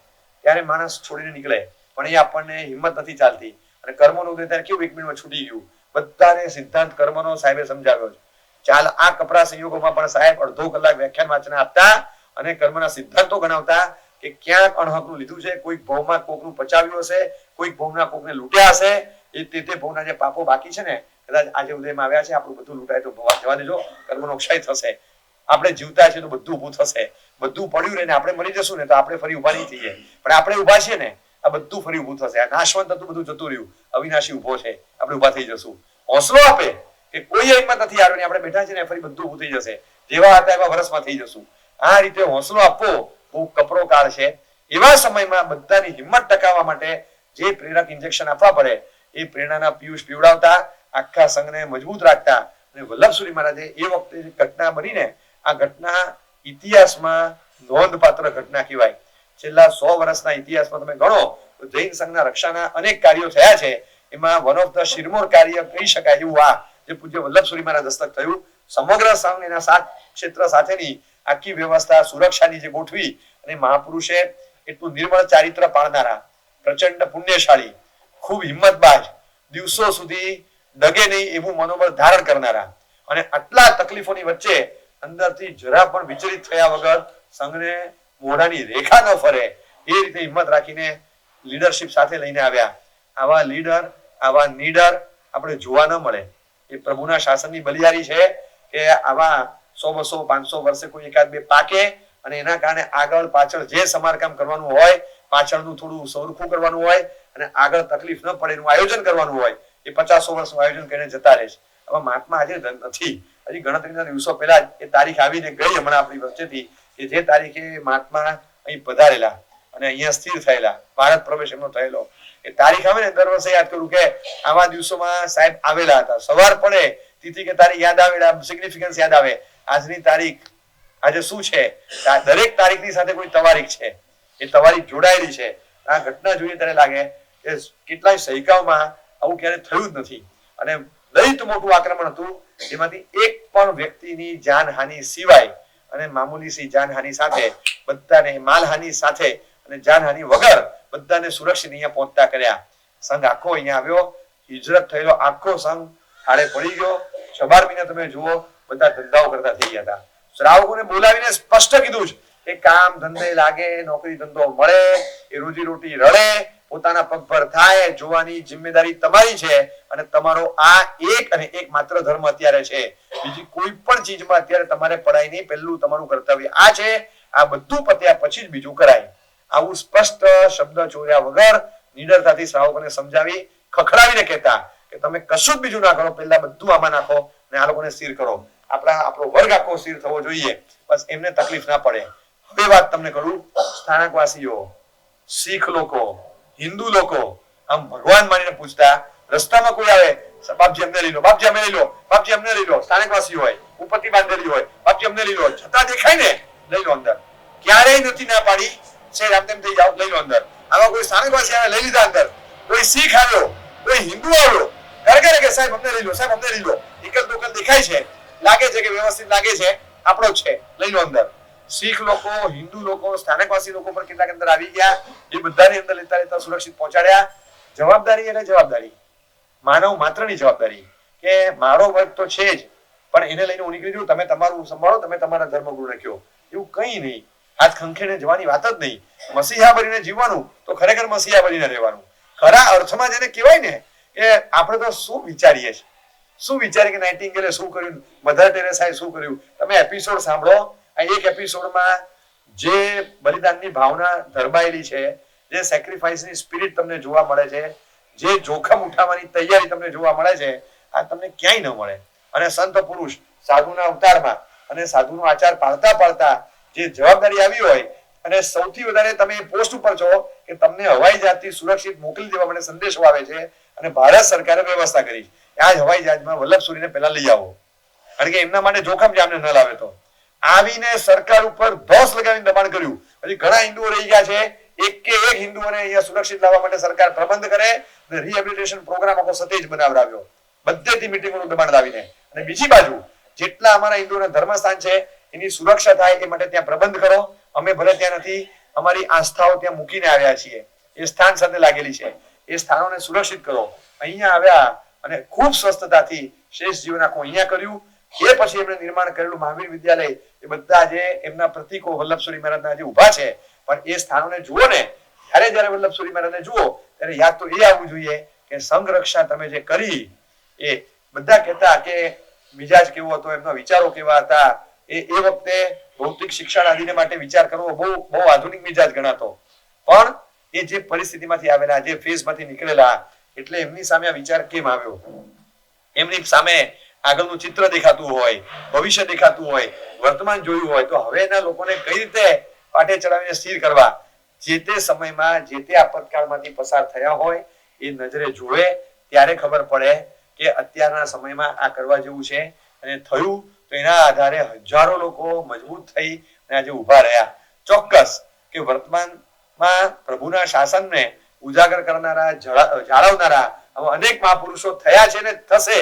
Speaker 1: ત્યારે માણસ છોડીને નીકળે, પણ એ આપણને હિંમત નથી ચાલતી. અને કર્મનો ઉદય ત્યારે કેવું 1 મિનિટમાં છૂટી ગયું. બધાને સિદ્ધાંત કર્મનો સાહેબે સમજાવ્યો છે. ચાલ આ કપરા સંયોગોમાં પણ સાહેબ અડધો કલાક વ્યાખ્યાન વાંચના આપતા અને કર્મના સિદ્ધાંતો ગણાવતા કે ક્યાંક અણહકનું લીધું છે, કોઈક ભવમાં કોકનું પચાવ્યું હશે, કોઈક ભવના કોકને લૂંટ્યા હશે. એ તે ભવના જે પાપો બાકી છે ને કદાચ આજે ઉદયમાં આવ્યા છે, આપણું બધું લૂંટાય તો ભવા જવા દેજો, કર્મનો ક્ષય થશે. આપણે જીવતા છીએ તો બધું ઊભું થશે. બધું પડ્યું રહીને આપણે મરી જશું ને તો આપણે ફરી ઉભા નહીં થઈએ, પણ આપણે ઉભા છીએ ને આ બધું ફરી ઊભું થશે. આ નાશવંત હતું બધું જતું રહ્યું, અવિનાશી ઉભો છે, આપણે ઉભા થઈ જશું. હોંસલો આપે કે કોઈ હિંમત નથી હારવાની, આપણે બેઠા છીએ ને ફરી બધું ઊભું થઈ જશે, જેવા હતા એવા વર્ષમાં થઈ જશું. આ રીતે હોંસલો આપવો બહુ કપરો કાળ છે. એવા સમયમાં બધાની હિંમત ટકાવવા માટે જે પ્રેરક ઇન્જેક્શન આપવા પડે એ પ્રેરણાના પિયુષ પીવડાવતા, આખા સંઘને મજબૂત રાખતા. અને વલ્લભસુરી મહારાજે એ વખતે જે ઘટના બનીને, આ ઘટના ઇતિહાસમાં નોંધપાત્ર ઘટના કહેવાય. છેલ્લા 100 વર્ષના ઇતિહાસમાં તમે ગણો તો જૈન સંઘના રક્ષાના અનેક કાર્યો થયા છે. એમાં વન ઓફ ધ શિરમોર કાર્ય કહી શકાય એવું આ જે પૂજ્ય વલ્લભસુરી મહારાજ દસ્તક થયું. સમગ્ર સંઘ એના 7 ક્ષેત્ર સાથેની આખી વ્યવસ્થા, સુરક્ષાની જે ગોઠવી અને મહાપુરુષે એટલું નિર્મળ ચારિત્ર પાળનારા, પ્રચંડ પુણ્યશાળી, ખૂબ હિંમતબાજ, દિવસો સુધી ડગે નહીં એવું મનોબળ ધારણ કરનારા અને આટલા તકલીફોની વચ્ચે અંદરથી જરા પણ વિચલિત થયા વગર સંઘને મોઢાની રેખા ન ફરે એ રીતે હિંમત રાખીને લીડરશિપ સાથે લઈને આવ્યા. આવા લીડર, આવા નીડર આપણે જોવા ન મળે. એ પ્રભુના શાસનની બલિયારી છે કે આવા 100, 200, 500 વર્ષે કોઈ એકાદ બે પાકે અને એના કારણે આગળ પાછળ જે સમારકામ કરવાનું હોય, પાછળનું થોડું સરખું કરવાનું હોય અને આગળ તકલીફ ન પડે એનું આયોજન કરવાનું હોય, એ 50-100 વર્ષનું આયોજન કરીને જતા રહે છે. આવા મહાત્મા આજે નથી. હજી ગણતરીના દિવસો પહેલા એ તારીખ આવીને ગઈ હમણાં આપણી વચ્ચેથી કે જે તારીખે મહાત્મા અહીં પધારેલા અને અહીંયા સ્થિર થયેલા, ભારત પ્રવેશ એમનો થયેલો. એ તારીખ આવે ને દર વર્ષે યાદ કરું કે આવા દિવસોમાં સાહેબ આવેલા હતા. સવાર પડે તિથિ કે તારીખ યાદ આવે, સિગ્નિફિકન્સ યાદ આવે. આજની તારીખ આજે શું છે, દરેક તારીખની સાથે કોઈ તવારીખ છે, એ તવારીખ જોડાયેલી છે. આ ઘટના જોઈએ ત્યારે લાગે કે કેટલાય સૈકાઓમાં આવું ક્યારે થયું જ નથી. અને દૈત મોટું આક્રમણ હતું, જેમાંથી એક પણ વ્યક્તિની જાનહાનિ સિવાય અને મામૂલી સી જાનહાનિ સાથે બધાને, માલહાનિ સાથે અને જાનહાનિ વગર બધાને સુરક્ષિત અહીંયા પહોંચતા કર્યા. સંઘ આખો અહીંયા આવ્યો, હિજરત થયેલો આખો સંઘ થાળે પડી ગયો. 6 મહિના તમે જુઓ, બધા ધંધાઓ કરતા થઈ ગયા હતા. શ્રાવકોને બોલાવીને સ્પષ્ટ કીધું કે કામ ધંધે લાગે, નોકરી ધંધો મળે, એ રોજી રોટી રળે, પોતાના પગભર થાય, જોવાની જિમ્મેદારી તમારી છે. અને તમારો આ એક અને એક માત્ર ધર્મ અત્યારે છે. બીજી કોઈ પણ ચીજમાં અત્યારે તમારે પડાય નહીં. પહેલું તમારું કર્તવ્ય આ છે. આ બધું પત્યા પછી જ બીજું કરાય. આવું સ્પષ્ટ શબ્દ ચોર્યા વગર નિડરતાથી શ્રાવકોને સમજાવી, ખખડાવીને કહેતા કે તમે કશું જ બીજું ના કરો, પહેલા બધું આમાં નાખો અને આ લોકોને સ્થિર કરો. આપણો વર્ગ આખો સ્થિર થવો જોઈએ, બસ એમને તકલીફ ના પડે. હવે વાત તમને કરું, સ્થાનકવાસીઓ, શીખ લોકો, હિન્દુ લોકો આમ ભગવાન માનીને પૂછતા, રસ્તામાં કોઈ આવે, બાપજી અમને લઈ લો, બાપજી અમને લઈ લો, બાપજી અમને લઈ લો. સ્થાનકવાસી હોય, ઉપરથી બાંધેલી હોય, બાપજી અમને લઈ લો, છતાં દેખાય ને લઈ લો અંદર. ક્યારેય નથી ના પાડી, છે રામ તેમ થઈ જાઓ, લઈ લો અંદર. આવા કોઈ સ્થાનકવાસી આવે, લઈ લીધા અંદર. કોઈ શીખ આવ્યો, કોઈ હિન્દુ આવ્યો, ઘર કે સાહેબ અમને લઈ લો, સાહેબ અમને લઈ લો. એકલ દોકલ દેખાય છે, લાગે છે કે વ્યવસ્થિત લાગે છે, આપણો જ છે, લઈ લો અંદર. શીખ લોકો, હિન્દુ લોકો, સ્થાનકવાસી લોકો પર કેટલાક અંદર આવી ગયા. એ બધાની અંદર લેતા લેતા સુરક્ષિત પહોંચાડ્યા. જવાબદારી એટલે જવાબદારી, માનવ માત્રની જવાબદારી કે મારો વર્ગ તો છે જ, પણ એને લઈને હું નીકળી જઉં, તમે તમારું સંભાળો, તમે તમારા ધર્મગુરુ રાખ્યો, એવું કઈ નહીં. હાથ ખંખેને જવાની વાત જ નહીં. મસીહા બનીને જીવવાનું તો ખરેખર મસીહા બનીને રહેવાનું. ખરા અર્થમાં જેને કહેવાય ને કે આપણે તો શું વિચારીએ છીએ, શું વિચારીએ કે નાઇટિંગેલે શું કર્યું, મધર ટેરેસાએ શું કર્યું. તમે એપિસોડ સાંભળો, આ એક એપિસોડમાં જે બલિદાનની ભાવના ધરબાયેલી છે, જે સેક્રિફાઈસની સ્પિરિટ તમને જોવા મળે છે, જે જોખમ ઉઠાવવાની તૈયારી તમને જોવા મળે છે, આ તમને ક્યાંય ન મળે. અને સંત પુરુષ સાધુના અવતારમાં અને સાધુનો આચાર પાળતા પાળતા જે જવાબદારી આવી હોય, અને સૌથી વધારે તમે પોસ્ટ ઉપર છો કે તમને હવાઈ જહાજથી સુરક્ષિત મોકલી દેવા માટે સંદેશો આવે છે, અને ભારત સરકારે વ્યવસ્થા કરી છે આ જ હવાઈ જહાજમાં વલ્લભસુરીને પહેલા લઈ આવો, કારણ કે એમના માટે જોખમ છે, આમને ન લાવે તો. આવીને સરકાર ઉપર ધોસ લગાવીને દબાણ કર્યું. પછી ઘણા હિન્દુઓ રહી ગયા છે, એક કે એક હિન્દુઓને અહીંયા સુરક્ષિત લાવવા માટે સરકાર પ્રબંધ કરે અને રિહેબિલિટેશન પ્રોગ્રામ આખો સતેજ બનાવડાવ્યો, બધેથી મિટિંગોનું દબાણ લાવીને. અને બીજી બાજુ જેટલા અમારા હિન્દુઓના ધર્મસ્થાન છે એની સુરક્ષા થાય એ માટે ત્યાં પ્રબંધ કરો. અમે ભલે ત્યાં નથી, અમારી આસ્થાઓ ત્યાં મૂકીને આવ્યા છીએ, એ સ્થાન સાથે લાગેલી છે, એ સ્થાનોને સુરક્ષિત કરો. અહીંયા આવ્યા અને ખૂબ સ્વસ્થતાથી શેષ જીવન આખું અહીંયા કર્યું. એ પછી એમણે નિર્માણ કરેલું મહાવીર વિદ્યાલય, એ બધા જે એમના પ્રતીકો વલ્લભસુરી મહારાજના જે ઉભા છે, પણ એ સ્થાનોને જુઓ ને, જયારે વલ્લભસુરી મહારાજને જુઓ ત્યારે યાદ તો એ આવવું જોઈએ કે સંઘ રક્ષા તમે જે કરી, એ બધા કહેતા કે મિજાજ કેવો હતો, એમના વિચારો કેવા હતા. એ વખતે ભૌતિક શિક્ષણ આદિને માટે વિચાર કરવો બહુ આધુનિક મિજાજ ગણાતો, પણ એ જે પરિસ્થિતિમાંથી આવેલા, જે ફેઝમાંથી નીકળેલા, એટલે એમની સામે આ વિચાર કેમ આવ્યો, એમની સામે આગળનું ચિત્ર દેખાતું હોય, ભવિષ્ય દેખાતું હોય, વર્તમાન જોયું હોય, તો હવે એના લોકોને કઈ રીતે પાટે ચડાવીને સ્થિર કરવા, જે તે સમયમાં જે તે આપતકાળમાંથી પસાર થયા હોય એ નજરે જોવે ત્યારે ખબર પડે કે અત્યારના સમયમાં આ કરવા જેવું છે. અને થયું તો એના આધારે હજારો લોકો મજબૂત થઈ અને આજે ઉભા રહ્યા. ચોક્કસ કે વર્તમાનમાં પ્રભુના શાસનને ઉજાગર કરનારા, જાળવનારા અનેક મહાપુરુષો થયા છે ને થશે,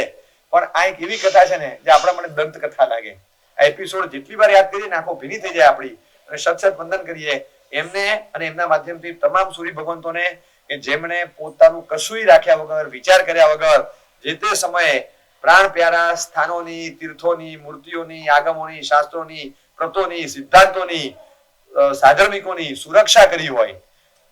Speaker 1: પણ આ એક એવી કથા છે ને જે આપણા માટે દંત કથા લાગે. આ એપિસોડ જેટલી વાર યાદ કરીએ ને આંખો ભીની થઈ જાય આપણી, અને સત વંદન કરીએ એમને અને એમના માધ્યમથી તમામ સૂર્ય ભગવંતોને કે જેમણે પોતાનું કશુંય રાખ્યા વગર, વિચાર કર્યા વગર જે તે સમયે પ્રાણ પ્યારા સ્થાનોની, તીર્થોની, મૂર્તિઓની, આગમોની, શાસ્ત્રોની, પ્રતોની, સિદ્ધાંતોની, સાધર્મિકોની સુરક્ષા કરી હોય.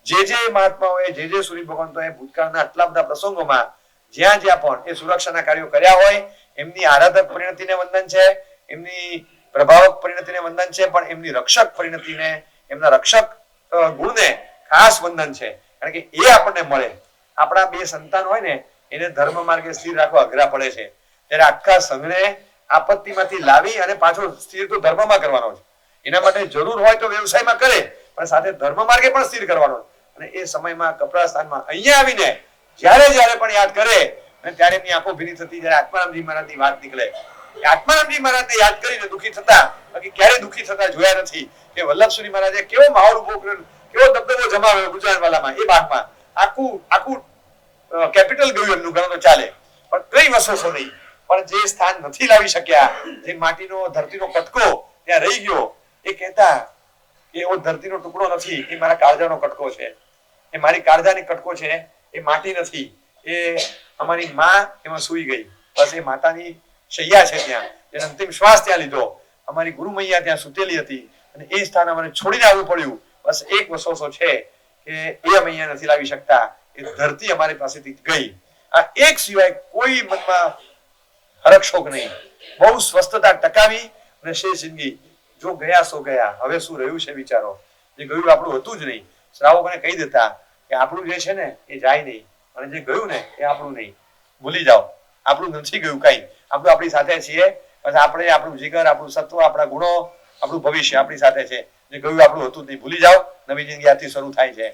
Speaker 1: જે મહાત્માઓએ, જે સૂર્ય ભગવંતોએ ભૂતકાળના આટલા બધા પ્રસંગોમાં જ્યાં પણ એ સુરક્ષાના કાર્યો કર્યા હોય, એમની આરાધક પરિણતિને વંદન છે, એમની પ્રભાવક પરિણતિને વંદન છે, પણ એમની રક્ષક પરિણતિને, એમના રક્ષક ગુણને ખાસ વંદન છે. કારણ કે એ આપણને મળે. આપણા બે સંતાન હોય ને એને ધર્મ માર્ગે સ્થિર રાખવા અઘરા પડે છે, ત્યારે આખા સંઘને આપત્તિમાંથી લાવી અને પાછો સ્થિર તો ધર્મમાં કરવાનો છે. એના માટે જરૂર હોય તો વ્યવસાયમાં કરે, પણ સાથે ધર્મ માર્ગે પણ સ્થિર કરવાનો. અને એ સમયમાં કપરા સ્થાનમાં અહીંયા આવીને જ્યારે પણ યાદ કરે અને ત્યારે એમની આંખો ભીની થતી, જયારે આત્મારામજી મહારાજની વાત નીકળે, આત્મારામજી મહારાજને યાદ કરીને દુઃખી થતા બાકી ક્યારેય દુઃખી થતા જોયા નથી. કે વલ્લભસુરી મહારાજે કેવો માહોલ ઉભો કર્યો, કેવો દબદબો જમાવ્યો ગુજરાતવાલામાં. એ બાગમાં આખું કેપિટલ ગયું એમનું, ગણો તો ચાલે, પણ કઈ વસોસો નહીં. પણ જે સ્થાન નથી લાવી શક્યા, જે માટીનો ધરતીનો કટકો ત્યાં રહી ગયો, એ કહેતા કે એવો ધરતીનો ટુકડો નથી, એ મારા કાળજાનો કટકો છે, એ મારી કાળજાની કટકો છે, એ માટી નથી, એ અમારી માં એમાં સૂઈ ગઈ. બસ એ માતાની શૈયા છે ત્યાં, જેનો અંતિમ શ્વાસ ત્યાં લીધો. અમારી ગુરુ મૈયા ત્યાં સૂતેલી હતી અને એ સ્થાન અમારે છોડીને આવવું પડ્યું. બસ એક વસોસો છે કે એ અમે અહીંયા નથી લાવી શકતા, એ ધરતી અમારી પાસેથી ગઈ. આ એક સિવાય કોઈ મનમાં હરકશોક નહીં. બહુ સ્વસ્થતા ટકાવી અને શેષ જિંદગી જો ગયા સો ગયા, હવે શું રહ્યું છે વિચારો. જે ગયું આપણું હતું જ નહીં. શ્રાવકોને કહી દેતા કે આપણું જે છે ને એ જાય નહીં, અને જે ગયું ને એ આપણું નહીં. ભૂલી જાઓ, આપણું નથી ગયું કઈ, આપણું આપણી સાથે છીએ. બસ આપણે આપણું જીગર, આપણું સત્વ, આપણા ગુણો, આપણું ભવિષ્ય આપણી સાથે છે. જે ગયું આપણું હતું જ નહીં, ભૂલી જાઓ. નવી જિંદગી આથી શરૂ થાય છે.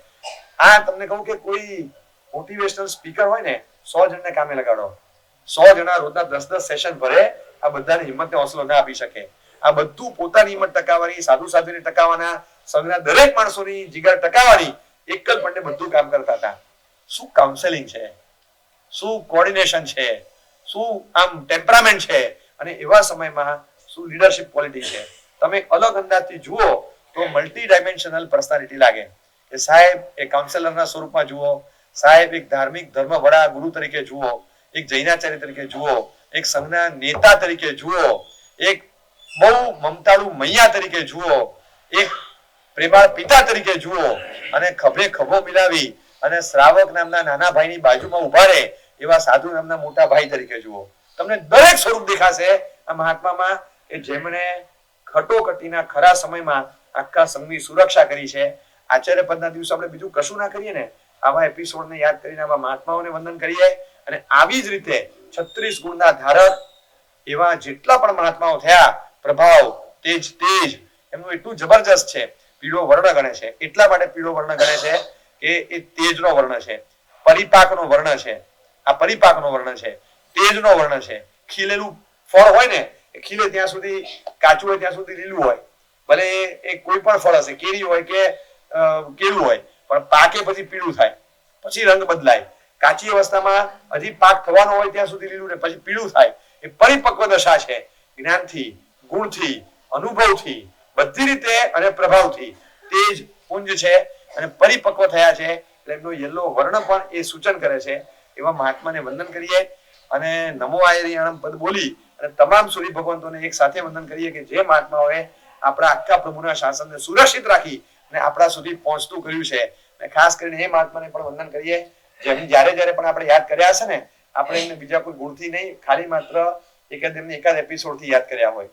Speaker 1: આ તમને કહું કે કોઈ મોટિવેશનલ સ્પીકર હોય ને, 100 જણને કામે લગાડો, 100 જણા રોજના 10-10 સેશન ભરે, આ બધાને હિંમતને હોંસલો ના આપી શકે. આ બધું પોતાની હિંમત ટકાવવાની, સાધુ સાધુને ટકાવવાના, સંઘના દરેક માણસોની જીગર ટકાવવાની, એક જ પંડે બધું કામ કરતા હતા. શું કાઉન્સેલિંગ છે, શું કોર્ડિનેશન છે, શું આમ ટેમ્પરામેન્ટ છે, અને એવા સમયમાં શું લીડરશિપ ક્વોલિટી છે. તમે અલગ અંદાજથી જુઓ તો મલ્ટી ડાયમેન્શનલ પર્સનાલિટી લાગે. કે સાહેબ એ કાઉન્સેલરના સ્વરૂપમાં જુઓ, સાહેબ એક ધાર્મિક ધર્મ વડા ગુરુ તરીકે જુઓ, એક જૈનાચાર્ય તરીકે જુઓ, એક સંઘના નેતા તરીકે જુઓ, એક બહુ મમતાળુ મૈયા તરીકે જુઓ, એક પ્રેમાળ પિતા તરીકે જુઓ, અને ખભે ખભો મિલાવી અને શ્રાવક નામના નાના ભાઈની બાજુમાં ઉભા રહે એવા સાધુ નામના મોટા ભાઈ તરીકે જુઓ. તમને દરેક સ્વરૂપ દેખાશે આ મહાત્મામાં, કે જેમણે ખટોકટીના ખરા સમયમાં આખા સંઘની સુરક્ષા કરી છે. આચાર્ય પદના દિવસે આપણે બીજું કશું ના કરીએ ને, આવા એપિસોડને યાદ કરીને આવા મહાત્માઓને વંદન કરીએ. અને આવી જ રીતે 36 ગુણના ધારક એવા જેટલા પણ મહાત્માઓ થયા, પ્રભાવ, તેજ એમનું એટલું જબરજસ્ત છે. પીળો વર્ણ ગણે છે, એટલા માટે પીળો વર્ણ ગણે છે કે એ તેજનો વર્ણ છે, પરિપાકનો વર્ણ છે. આ પરિપાકનો વર્ણ છે, તેજનો વર્ણ છે. ખીલેલું ફળ હોય ને, એ ખીલે ત્યાં સુધી કાચું હોય ત્યાં સુધી લીલું હોય, ભલે એ કોઈ પણ ફળ હશે, કેરી હોય કે કેળું હોય, પણ પાકે પછી પીળું થાય, પછી રંગ બદલાય. કાચી અવસ્થામાં હજી પાક થવાનો હોય ત્યાં સુધી લીલું ને પછી પીળું થાય. એ પરિપક્વ દશા છે. જ્ઞાનથી, ગુણથી, અનુભવથી, બધી રીતે અને પ્રભાવથી તેજ પુંજ છે અને પરિપક્વ થયા છે. એટલે એમનો યલો વર્ણ પણ એ સૂચન કરે છે. એવા મહાત્માને વંદન કરીએ અને નમો આયરિયાણમ પદ બોલી અને તમામ સૂર્ય ભગવંતોને એક સાથે વંદન કરીએ કે જે મહાત્માઓએ આપણા આખા પ્રભુના શાસનને સુરક્ષિત રાખી અને આપણા સુધી પહોંચતું કર્યું છે. અને ખાસ કરીને એ મહાત્માને પણ વંદન કરીએ જેમ જ્યારે પણ આપણે યાદ કર્યા હશે ને, આપણે એમને બીજા કોઈ ગુણથી નહીં, ખાલી માત્ર એકાદ એપિસોડથી યાદ કર્યા હોય.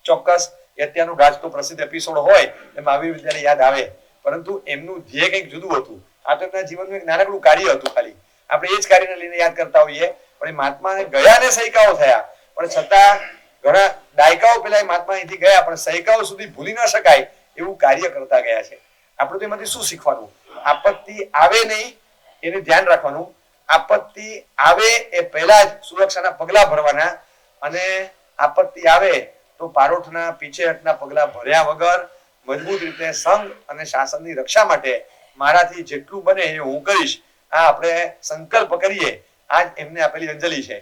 Speaker 1: ચોક્કસ અત્યારનું ગાજતો પ્રસિદ્ધ એપિસોડ હોય એમ આવી વિદ્યાને યાદ આવે, પરંતુ એમનું ધ્યેય કંઈક જુદું હતું. આ તો એમના જીવનનું એક નાનકડું કાર્ય હતું. ખાલી આપણે એ જ કાર્યને લઈને યાદ કરતા હોઈએ, પણ એ મહાત્માને ગયા ને સૈકાઓ થયા, પણ છતાં ઘણા દાયકાઓ પહેલા એ મહાત્મા અહીંથી ગયા, પણ સૈકાઓ સુધી ભૂલી ન શકાય એવું કાર્ય કરતા ગયા છે. આપણે તો એમાંથી શું શીખવાનું? આપત્તિ આવે નહીં એને ધ્યાન રાખવાનું. આપત્તિ આવે એ પહેલા જ સુરક્ષાના પગલા ભરવાના, અને આપત્તિ આવે તો પારોઠના પીછેહટના પગલા ભર્યા વગર મજબૂત રીતે સંઘ અને શાસનની રક્ષા માટે મારાથી જેટલું બને એ હું કરીશ. આ આપણે સંકલ્પ કરીએ. આ જ એમને આપેલી અંજલિ છે.